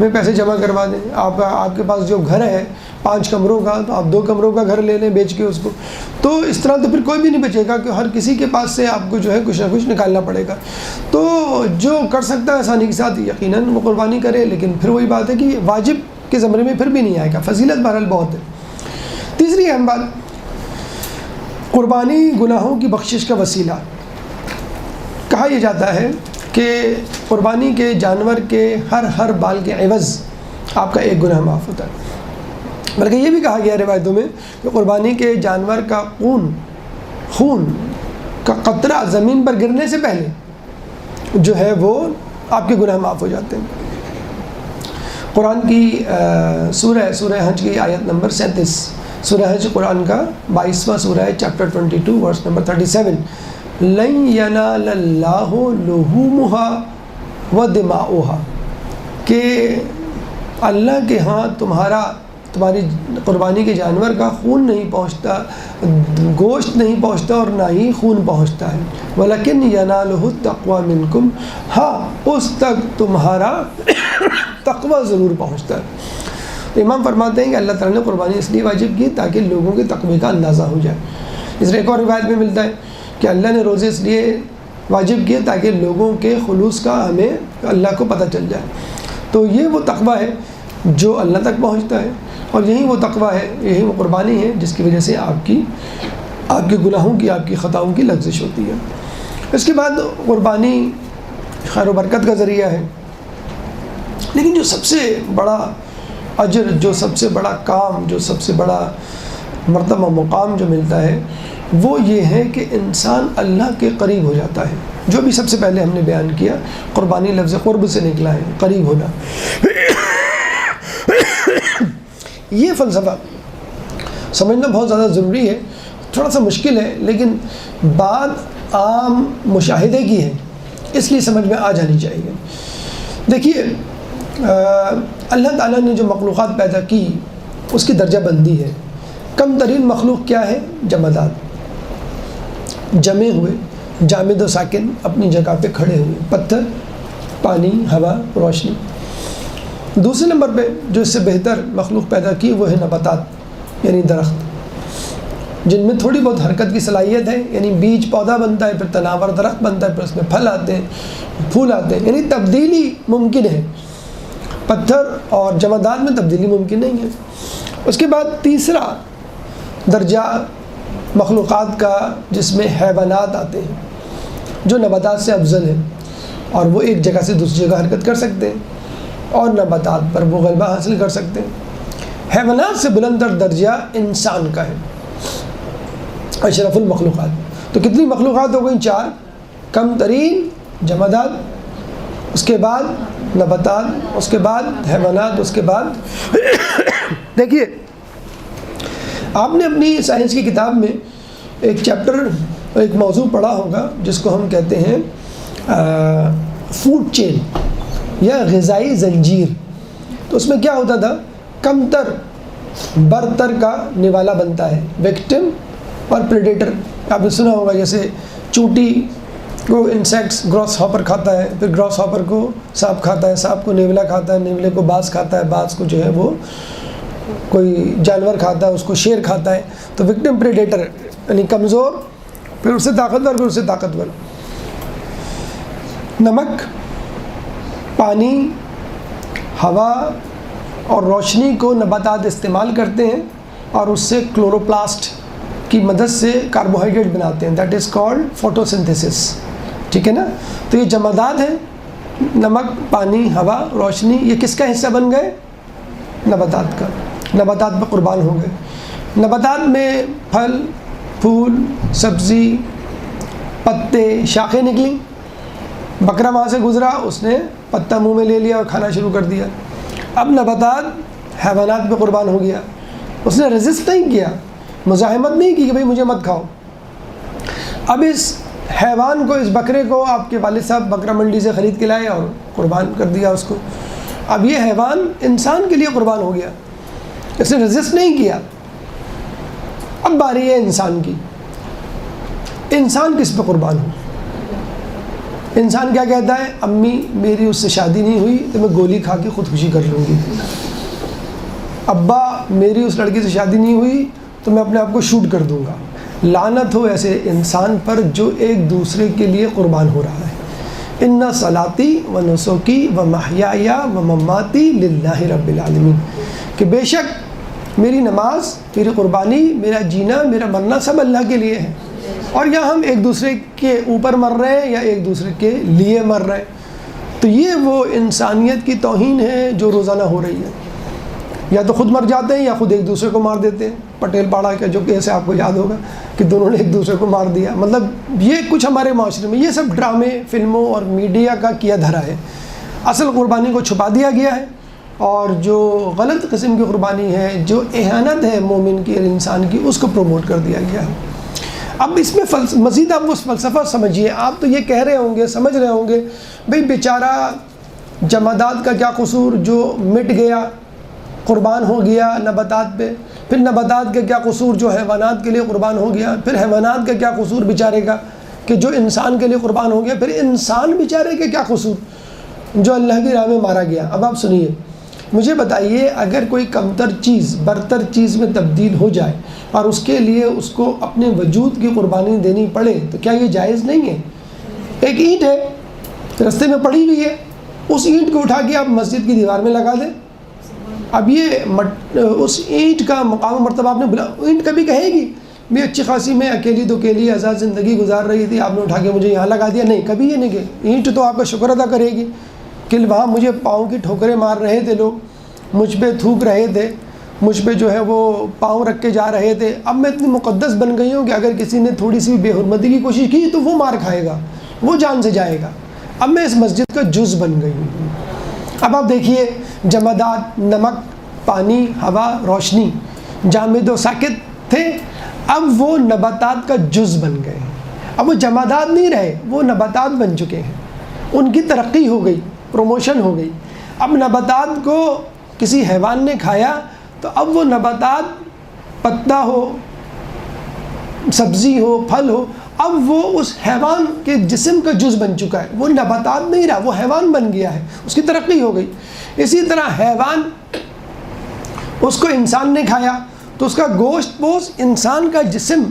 میں پیسے جمع کروا دیں، آپ کے پاس جو گھر ہے 5 کمروں کا تو آپ 2 کمروں کا گھر لے لیں بیچ کے اس کو۔ تو اس طرح تو پھر کوئی بھی نہیں بچے گا کہ ہر کسی کے پاس سے آپ کو جو ہے کچھ نہ کچھ نکالنا پڑے گا۔ تو جو کر سکتا ہے آسانی کے ساتھ یقیناً وہ قربانی کرے، لیکن پھر وہی بات ہے کہ واجب کے زمرے میں پھر بھی نہیں آئے گا، فضیلت بہرحال بہت ہے۔ تیسری اہم بات، قربانی گناہوں کی بخشش کا وسیلہ۔ کہا یہ جاتا ہے کہ قربانی کے جانور کے ہر بال کے عوض آپ کا 1 گناہ معاف ہوتا ہے۔ بلکہ یہ بھی کہا گیا روایتوں میں کہ قربانی کے جانور کا خون کا قطرہ زمین پر گرنے سے پہلے جو ہے وہ آپ کے گناہ معاف ہو جاتے ہیں۔ قرآن کی سورہ حج کی آیت نمبر 37، سورہ حج قرآن کا 22واں سورہ ہے، چیپٹر 22 ورس نمبر 37، لَن يَنَالَ اللَّهُ لُحُومُهَا وَدِمَاؤُهَا، کہ اللہ کے ہاں تمہاری قربانی کے جانور کا خون نہیں پہنچتا، گوشت نہیں پہنچتا اور نہ ہی خون پہنچتا ہے، وَلَكِنْ يَنَالُهُ التَّقْوَى مِنْكُمْ، ہاں اس تک تمہارا تقوی ضرور پہنچتا ہے۔ تو امام فرماتے ہیں کہ اللہ تعالیٰ نے قربانی اس لیے واجب کی تاکہ لوگوں کے تقوی کا اندازہ ہو جائے۔ اس طرح ایک اور روایت میں ملتا ہے کہ اللہ نے روزے اس لیے واجب کیے تاکہ لوگوں کے خلوص کا ہمیں اللہ کو پتہ چل جائے۔ تو یہ وہ تقوی ہے جو اللہ تک پہنچتا ہے، اور یہی وہ تقوی ہے، یہی وہ قربانی ہے جس کی وجہ سے آپ کے گناہوں کی، آپ کی خطاؤں کی لغزش ہوتی ہے۔ اس کے بعد قربانی خیر و برکت کا ذریعہ ہے، لیکن جو سب سے بڑا اجر، جو سب سے بڑا کام، جو سب سے بڑا مرتبہ مقام جو ملتا ہے وہ یہ ہے کہ انسان اللہ کے قریب ہو جاتا ہے. جو بھی سب سے پہلے ہم نے بیان کیا، قربانی لفظ قرب سے نکلا ہے، قریب ہونا. یہ فلسفہ سمجھنا بہت زیادہ ضروری ہے. تھوڑا سا مشکل ہے لیکن بات عام مشاہدے کی ہے، اس لیے سمجھ میں آ جانی چاہیے. دیکھیے اللہ تعالیٰ نے جو مخلوقات پیدا کی اس کی درجہ بندی ہے. کم ترین مخلوق کیا ہے؟ جمادات، جمے ہوئے، جامد و ساکن، اپنی جگہ پہ کھڑے ہوئے، پتھر، پانی، ہوا، روشنی. دوسرے نمبر پہ جو اس سے بہتر مخلوق پیدا کی وہ ہے نباتات، یعنی درخت، جن میں تھوڑی بہت حرکت کی صلاحیت ہے. یعنی بیج پودا بنتا ہے، پھر تناور درخت بنتا ہے، پھر اس میں پھل آتے ہیں، پھول آتے ہیں، یعنی تبدیلی ممکن ہے. پتھر اور جمادات میں تبدیلی ممکن نہیں ہے. اس کے بعد تیسرا درجہ مخلوقات کا جس میں حیوانات آتے ہیں، جو نباتات سے افضل ہیں اور وہ ایک جگہ سے دوسری جگہ حرکت کر سکتے ہیں اور نباتات پر وہ غلبہ حاصل کر سکتے ہیں. حیوانات سے بلندر درجہ انسان کا ہے، اشرف المخلوقات. تو کتنی مخلوقات ہو گئی؟ 4. کم ترین جمادات، اس کے بعد نباتات، اس کے بعد حیوانات، اس کے بعد دیکھیے آپ نے اپنی سائنس کی کتاب میں ایک چیپٹر، ایک موضوع پڑھا ہوگا جس کو ہم کہتے ہیں فوڈ چین یا غذائی زنجیر. تو اس میں کیا ہوتا تھا؟ کم تر برتر کا نوالا بنتا ہے، وکٹم اور پریڈیٹر. آپ نے سنا ہوگا جیسے چونٹی کو انسیکٹس گراس ہاپر کھاتا ہے، پھر گراس ہاپر کو سانپ کھاتا ہے، سانپ کو نیولا کھاتا ہے، نیولے کو باز کھاتا ہے، باز کو جو ہے وہ کوئی جانور کھاتا ہے، اس کو شیر کھاتا ہے. تو وکٹم پریڈیٹر یعنی کمزور، پھر اس سے طاقتور، پھر اس سے طاقتور. نمک، پانی، ہوا اور روشنی کو نباتات استعمال کرتے ہیں اور اس سے کلوروپلاسٹ کی مدد سے کاربوہائیڈریٹ بناتے ہیں. That is called photosynthesis. ٹھیک ہے نا؟ تو یہ جمادات ہیں، نمک، پانی، ہوا، روشنی. یہ کس کا حصہ بن گئے؟ نباتات کا. نباتات پہ قربان ہو گئے. نباتات میں پھل، پھول، سبزی، پتے، شاخیں نکلیں. بکرا وہاں سے گزرا، اس نے پتا منہ میں لے لیا اور کھانا شروع کر دیا. اب نباتات حیوانات پہ قربان ہو گیا. اس نے ریزسٹ نہیں کیا، مزاحمت نہیں کی کہ بھئی مجھے مت کھاؤ. اب اس حیوان کو، اس بکرے کو آپ کے والد صاحب بکرا منڈی سے خرید کے لائے اور قربان کر دیا اس کو. اب یہ حیوان انسان کے لیے قربان ہو گیا، اس نے ریزسٹ نہیں کیا. اب باری ہے انسان کی. انسان کس پہ قربان ہو؟ انسان کیا کہتا ہے؟ امی میری اس سے شادی نہیں ہوئی تو میں گولی کھا کے خودکشی کر لوں گی. ابا میری اس لڑکی سے شادی نہیں ہوئی تو میں اپنے آپ کو شوٹ کر دوں گا. لعنت ہو ایسے انسان پر جو ایک دوسرے کے لیے قربان ہو رہا ہے. ان صلاتی و نسکی و محیای و مماتی للہ رب العالمین، کہ بے شک میری نماز، میری قربانی، میرا جینا، میرا مرنا سب اللہ کے لیے ہے. اور یا ہم ایک دوسرے کے اوپر مر رہے ہیں یا ایک دوسرے کے لیے مر رہے ہیں. تو یہ وہ انسانیت کی توہین ہے جو روزانہ ہو رہی ہے. یا تو خود مر جاتے ہیں یا خود ایک دوسرے کو مار دیتے ہیں. پٹیل پاڑا کا جو کیس ہے آپ کو یاد ہوگا کہ دونوں نے ایک دوسرے کو مار دیا. مطلب یہ کچھ ہمارے معاشرے میں یہ سب ڈرامے، فلموں اور میڈیا کا کیا دھرا ہے. اصل قربانی کو چھپا دیا گیا ہے اور جو غلط قسم کی قربانی ہے، جو اہانت ہے مومن کی اور انسان کی، اس کو پروموٹ کر دیا گیا ہے. اب اس میں مزید آپ وہ فلسفہ سمجھیے. آپ تو یہ کہہ رہے ہوں گے، سمجھ رہے ہوں گے بھئی بیچارہ جمادات کا کیا قصور جو مٹ گیا، قربان ہو گیا نباتات پہ. پھر نباتات کا کیا قصور جو حیوانات کے لیے قربان ہو گیا. پھر حیوانات کا کیا قصور بیچارے کا کہ جو انسان کے لیے قربان ہو گیا. پھر انسان بیچارے کے کیا قصور جو اللہ کی راہ میں مارا گیا. اب آپ سنیے، مجھے بتائیے اگر کوئی کمتر چیز برتر چیز میں تبدیل ہو جائے اور اس کے لیے اس کو اپنے وجود کی قربانی دینی پڑے تو کیا یہ جائز نہیں ہے؟ ایک اینٹ ہے رستے میں پڑی ہوئی ہے، اس اینٹ کو اٹھا کے آپ مسجد کی دیوار میں لگا دیں. اب یہ اس اینٹ کا مقام و مرتبہ آپ نے بلا، اینٹ کبھی کہے گی میں اچھی خاصی میں اکیلی تو اکیلی آزاد زندگی گزار رہی تھی، آپ نے اٹھا کے مجھے یہاں لگا دیا؟ نہیں، کبھی یہ نہیں کہ اینٹ تو آپ کا شکر ادا کرے گی کہ وہاں مجھے پاؤں کی ٹھوکریں مار رہے تھے لوگ، مجھ پہ تھوک رہے تھے، مجھ پہ جو ہے وہ پاؤں رکھ کے جا رہے تھے، اب میں اتنی مقدس بن گئی ہوں کہ اگر کسی نے تھوڑی سی بے حرمتی کی کوشش کی تو وہ مار کھائے گا، وہ جان سے جائے گا، اب میں اس مسجد کا جز بن گئی ہوں۔ اب آپ دیکھیے جمادات، نمک، پانی، ہوا، روشنی، جامد و ساکت تھے، اب وہ نباتات کا جز بن گئے ہیں۔ اب وہ جمادات نہیں رہے، وہ نباتات بن چکے ہیں، ان کی ترقی ہو گئی، پروموشن ہو گئی۔ اب نباتات کو کسی حیوان نے کھایا تو اب وہ نباتات، پتا ہو، سبزی ہو، پھل ہو، اب وہ اس حیوان کے جسم کا جز بن چکا ہے، وہ نباتات نہیں رہا، وہ حیوان بن گیا ہے، اس کی ترقی ہو گئی۔ اسی طرح حیوان، اس کو انسان نے کھایا تو اس کا گوشت پوست انسان کا جسم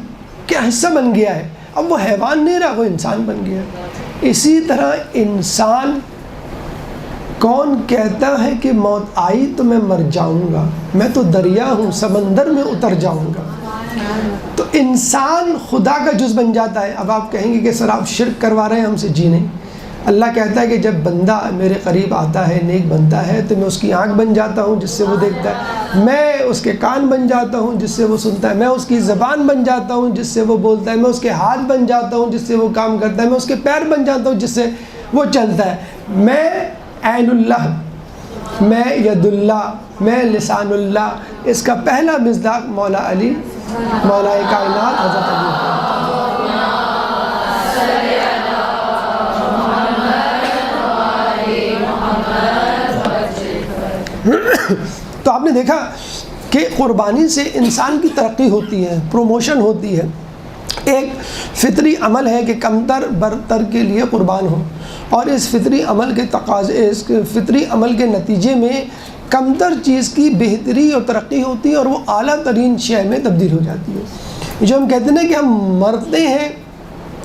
کا حصہ بن گیا ہے، اب وہ حیوان نہیں رہا، وہ انسان بن گیا ہے۔ اسی طرح انسان، کون کہتا ہے کہ موت آئی تو میں مر جاؤں گا، میں تو دریا ہوں، سمندر میں اتر جاؤں گا۔ تو انسان خدا کا جز بن جاتا ہے۔ اب آپ کہیں گے کہ سر آپ شرک کروا رہے ہیں ہم سے، جی نہیں، اللہ کہتا ہے کہ جب بندہ میرے قریب آتا ہے، نیک بنتا ہے، تو میں اس کی آنکھ بن جاتا ہوں جس سے وہ دیکھتا ہے، میں اس کے کان بن جاتا ہوں جس سے وہ سنتا ہے، میں اس کی زبان بن جاتا ہوں جس سے وہ بولتا ہے، میں اس کے ہاتھ بن جاتا ہوں جس سے وہ کام کرتا ہے، میں اس کے پیر بن جاتا ہوں جس سے وہ چلتا ہے، میں عین اللہ، میں ید اللہ، میں لسان اللہ۔ اس کا پہلا مصداق مولا علی، مولا کائنات حضرت علی۔ تو آپ نے دیکھا کہ قربانی سے انسان کی ترقی ہوتی ہے، پروموشن ہوتی ہے۔ ایک فطری عمل ہے کہ کمتر برتر کے لیے قربان ہو، اور اس فطری عمل کے تقاضے، اس فطری عمل کے نتیجے میں کمتر چیز کی بہتری اور ترقی ہوتی ہے، اور وہ اعلیٰ ترین شے میں تبدیل ہو جاتی ہے۔ جو ہم کہتے ہیں نا کہ ہم مرتے ہیں،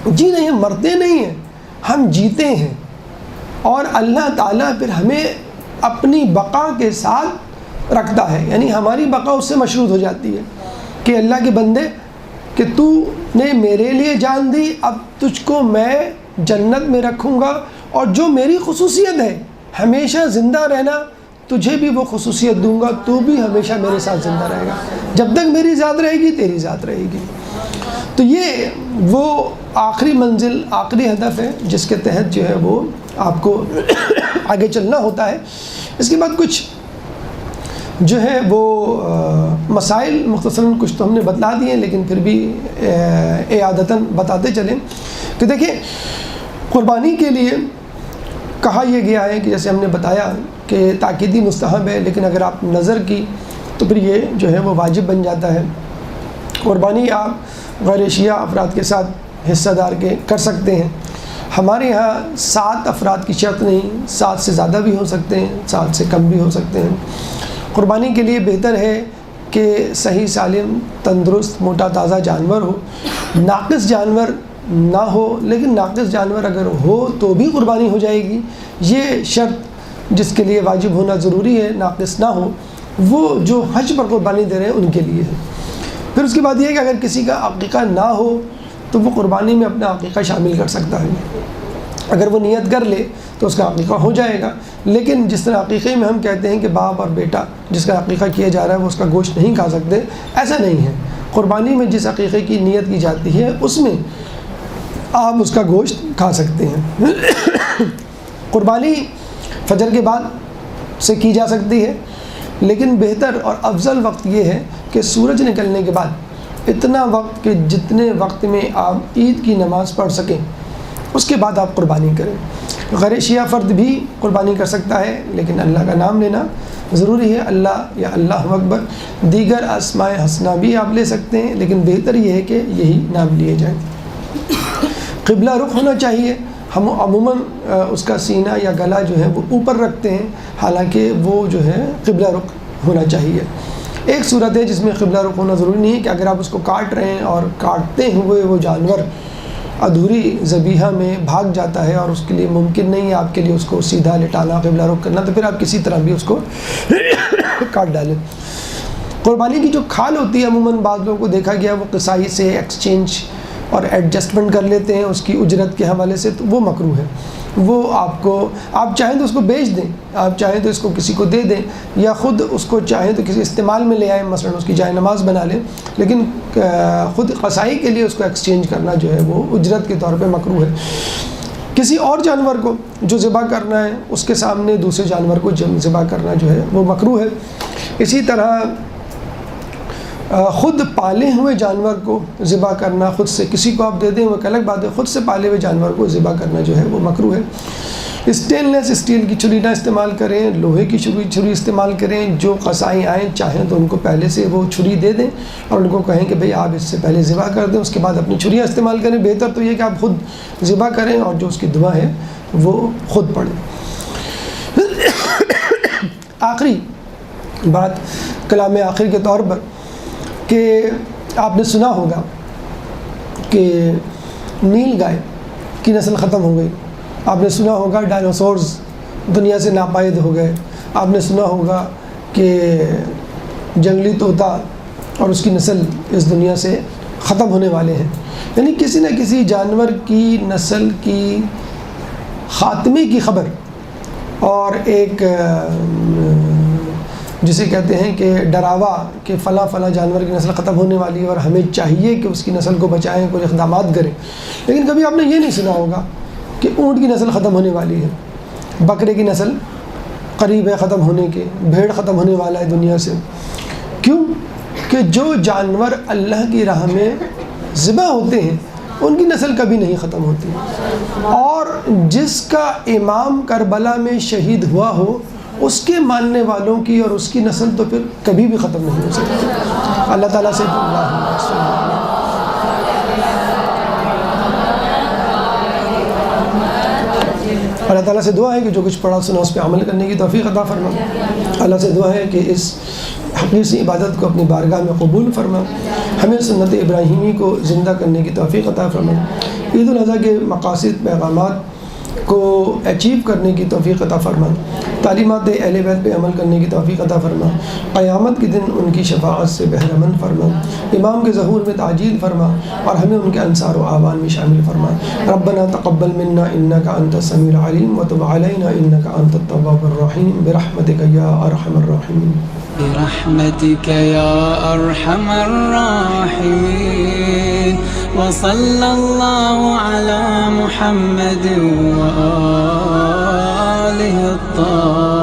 جی نہیں، ہم مرتے نہیں ہیں، ہم جیتے ہیں، اور اللہ تعالیٰ پھر ہمیں اپنی بقا کے ساتھ رکھتا ہے، یعنی ہماری بقا اس سے مشروط ہو جاتی ہے کہ اللہ کے بندے، کہ تو نے میرے لیے جان دی، اب تجھ کو میں جنت میں رکھوں گا، اور جو میری خصوصیت ہے ہمیشہ زندہ رہنا، تجھے بھی وہ خصوصیت دوں گا، تو بھی ہمیشہ میرے ساتھ زندہ رہے گا، جب تک میری ذات رہے گی تیری ذات رہے گی۔ تو یہ وہ آخری منزل، آخری ہدف ہے جس کے تحت جو ہے وہ آپ کو آگے چلنا ہوتا ہے۔ اس کے بعد کچھ جو ہے وہ مسائل مختصراً کچھ تو ہم نے بتلا دیے ہیں، لیکن پھر بھی اعادتاً بتاتے چلیں کہ دیکھیں، قربانی کے لیے کہا یہ گیا ہے کہ جیسے ہم نے بتایا کہ تاکیدی مستحب ہے، لیکن اگر آپ نظر کی تو پھر یہ جو ہے وہ واجب بن جاتا ہے۔ قربانی آپ غیر شیعہ افراد کے ساتھ حصہ دار کے کر سکتے ہیں۔ ہمارے یہاں 7 افراد کی شرط نہیں، 7 سے زیادہ بھی ہو سکتے ہیں، 7 سے کم بھی ہو سکتے ہیں۔ قربانی کے لیے بہتر ہے کہ صحیح سالم تندرست موٹا تازہ جانور ہو، ناقص جانور نہ ہو، لیکن ناقص جانور اگر ہو تو بھی قربانی ہو جائے گی۔ یہ شرط جس کے لیے واجب ہونا ضروری ہے، ناقص نہ ہو، وہ جو حج پر قربانی دے رہے ہیں ان کے لیے ہے۔ پھر اس کے بعد یہ ہے کہ اگر کسی کا عقیقہ نہ ہو تو وہ قربانی میں اپنا عقیقہ شامل کر سکتا ہے، اگر وہ نیت کر لے تو اس کا عقیقہ ہو جائے گا۔ لیکن جس طرح عقیقے میں ہم کہتے ہیں کہ باپ اور بیٹا جس کا عقیقہ کیا جا رہا ہے وہ اس کا گوشت نہیں کھا سکتے، ایسا نہیں ہے۔ قربانی میں جس عقیقے کی نیت کی جاتی ہے اس میں آپ اس کا گوشت کھا سکتے ہیں۔ قربانی فجر کے بعد سے کی جا سکتی ہے، لیکن بہتر اور افضل وقت یہ ہے کہ سورج نکلنے کے بعد اتنا وقت کہ جتنے وقت میں آپ عید کی نماز پڑھ سکیں اس کے بعد آپ قربانی کریں۔ غیر شیعہ فرد بھی قربانی کر سکتا ہے، لیکن اللہ کا نام لینا ضروری ہے، اللہ یا اللہ اکبر۔ دیگر اسماء حسنہ بھی آپ لے سکتے ہیں، لیکن بہتر یہ ہے کہ یہی نام لیے جائیں۔ قبلہ رخ ہونا چاہیے۔ ہم عموماً اس کا سینہ یا گلا جو ہے وہ اوپر رکھتے ہیں، حالانکہ وہ جو ہے قبلہ رخ ہونا چاہیے۔ ایک صورت ہے جس میں قبلہ رخ ہونا ضروری نہیں ہے کہ اگر آپ اس کو کاٹ رہے ہیں اور کاٹتے ہوئے وہ جانور ادھوری ذبیحہ میں بھاگ جاتا ہے اور اس کے لیے ممکن نہیں ہے آپ کے لیے اس کو سیدھا لٹانا، قبلہ رخ کرنا، تو پھر آپ کسی طرح بھی اس کو کاٹ ڈالیں۔ قربانی کی جو کھال ہوتی ہے عموماً بعض لوگوں کو دیکھا گیا وہ قصائی سے ایکسچینج اور ایڈجسٹمنٹ کر لیتے ہیں اس کی اجرت کے حوالے سے، تو وہ مکروہ ہے۔ وہ آپ چاہیں تو اس کو بیچ دیں، آپ چاہیں تو اس کو کسی کو دے دیں، یا خود اس کو چاہیں تو کسی استعمال میں لے آئیں، مثلا اس کی جائے نماز بنا لیں، لیکن خود قصائی کے لیے اس کو ایکسچینج کرنا جو ہے وہ اجرت کے طور پہ مکروہ ہے۔ کسی اور جانور کو جو ذبح کرنا ہے اس کے سامنے دوسرے جانور کو ذبح کرنا جو ہے وہ مکروہ ہے۔ اسی طرح خود پالے ہوئے جانور کو ذبح کرنا، خود سے کسی کو آپ دے دیں وہ ایک الگ بات ہے، خود سے پالے ہوئے جانور کو ذبح کرنا جو ہے وہ مکروہ ہے۔ اسٹین لیس اسٹیل کی چھری نہ استعمال کریں، لوہے کی چھری استعمال کریں۔ جو قصائی آئیں چاہیں تو ان کو پہلے سے وہ چھری دے دیں اور ان کو کہیں کہ بھئی آپ اس سے پہلے ذبح کر دیں، اس کے بعد اپنی چھریاں استعمال کریں۔ بہتر تو یہ کہ آپ خود ذبح کریں اور جو اس کی دعا ہے وہ خود پڑھیں۔ آخری بات کلام آخر کے طور پر کہ آپ نے سنا ہوگا کہ نیل گائے کی نسل ختم ہو گئی، آپ نے سنا ہوگا ڈائناسورز دنیا سے ناپائید ہو گئے، آپ نے سنا ہوگا کہ جنگلی طوطا اور اس کی نسل اس دنیا سے ختم ہونے والے ہیں۔ یعنی کسی نہ کسی جانور کی نسل کی خاتمے کی خبر اور ایک جسے کہتے ہیں کہ ڈراوا کہ فلاں فلاں جانور کی نسل ختم ہونے والی ہے اور ہمیں چاہیے کہ اس کی نسل کو بچائیں، کوئی اقدامات کریں۔ لیکن کبھی آپ نے یہ نہیں سنا ہوگا کہ اونٹ کی نسل ختم ہونے والی ہے، بکرے کی نسل قریب ہے ختم ہونے کے، بھیڑ ختم ہونے والا ہے دنیا سے۔ کیوں؟ کہ جو جانور اللہ کی راہ میں ذبح ہوتے ہیں ان کی نسل کبھی نہیں ختم ہوتی، اور جس کا امام کربلا میں شہید ہوا ہو اس کے ماننے والوں کی اور اس کی نسل تو پھر کبھی بھی ختم نہیں ہو سکتی۔ اللہ تعالیٰ سے اللہ تعالیٰ سے دعا ہے کہ جو کچھ پڑھا سنا اس پہ عمل کرنے کی توفیق عطا فرما۔ اللہ سے دعا ہے کہ اس حقیقی عبادت کو اپنی بارگاہ میں قبول فرما، ہمیں سنت ابراہیمی کو زندہ کرنے کی توفیق عطا فرما، عید الاضحیٰ کے مقاصد پیغامات کو اچیو کرنے کی توفیق عطا فرما، تعلیمات اہل بیت پہ عمل کرنے کی توفیق عطا فرما، قیامت کے دن ان کی شفاعت سے بہرمند فرما، امام کے ظہور میں تعجیل فرما اور ہمیں ان کے انصار و اعوان میں شامل فرما۔ ربنا تقبل منا انک انت السمیع العلیم وتب علینا انک انت التواب الرحیم برحمتک یا ارحم الراحمین۔ برحمتك يا أرحم الراحمين، وصلى الله على محمد وآله الطاهرين۔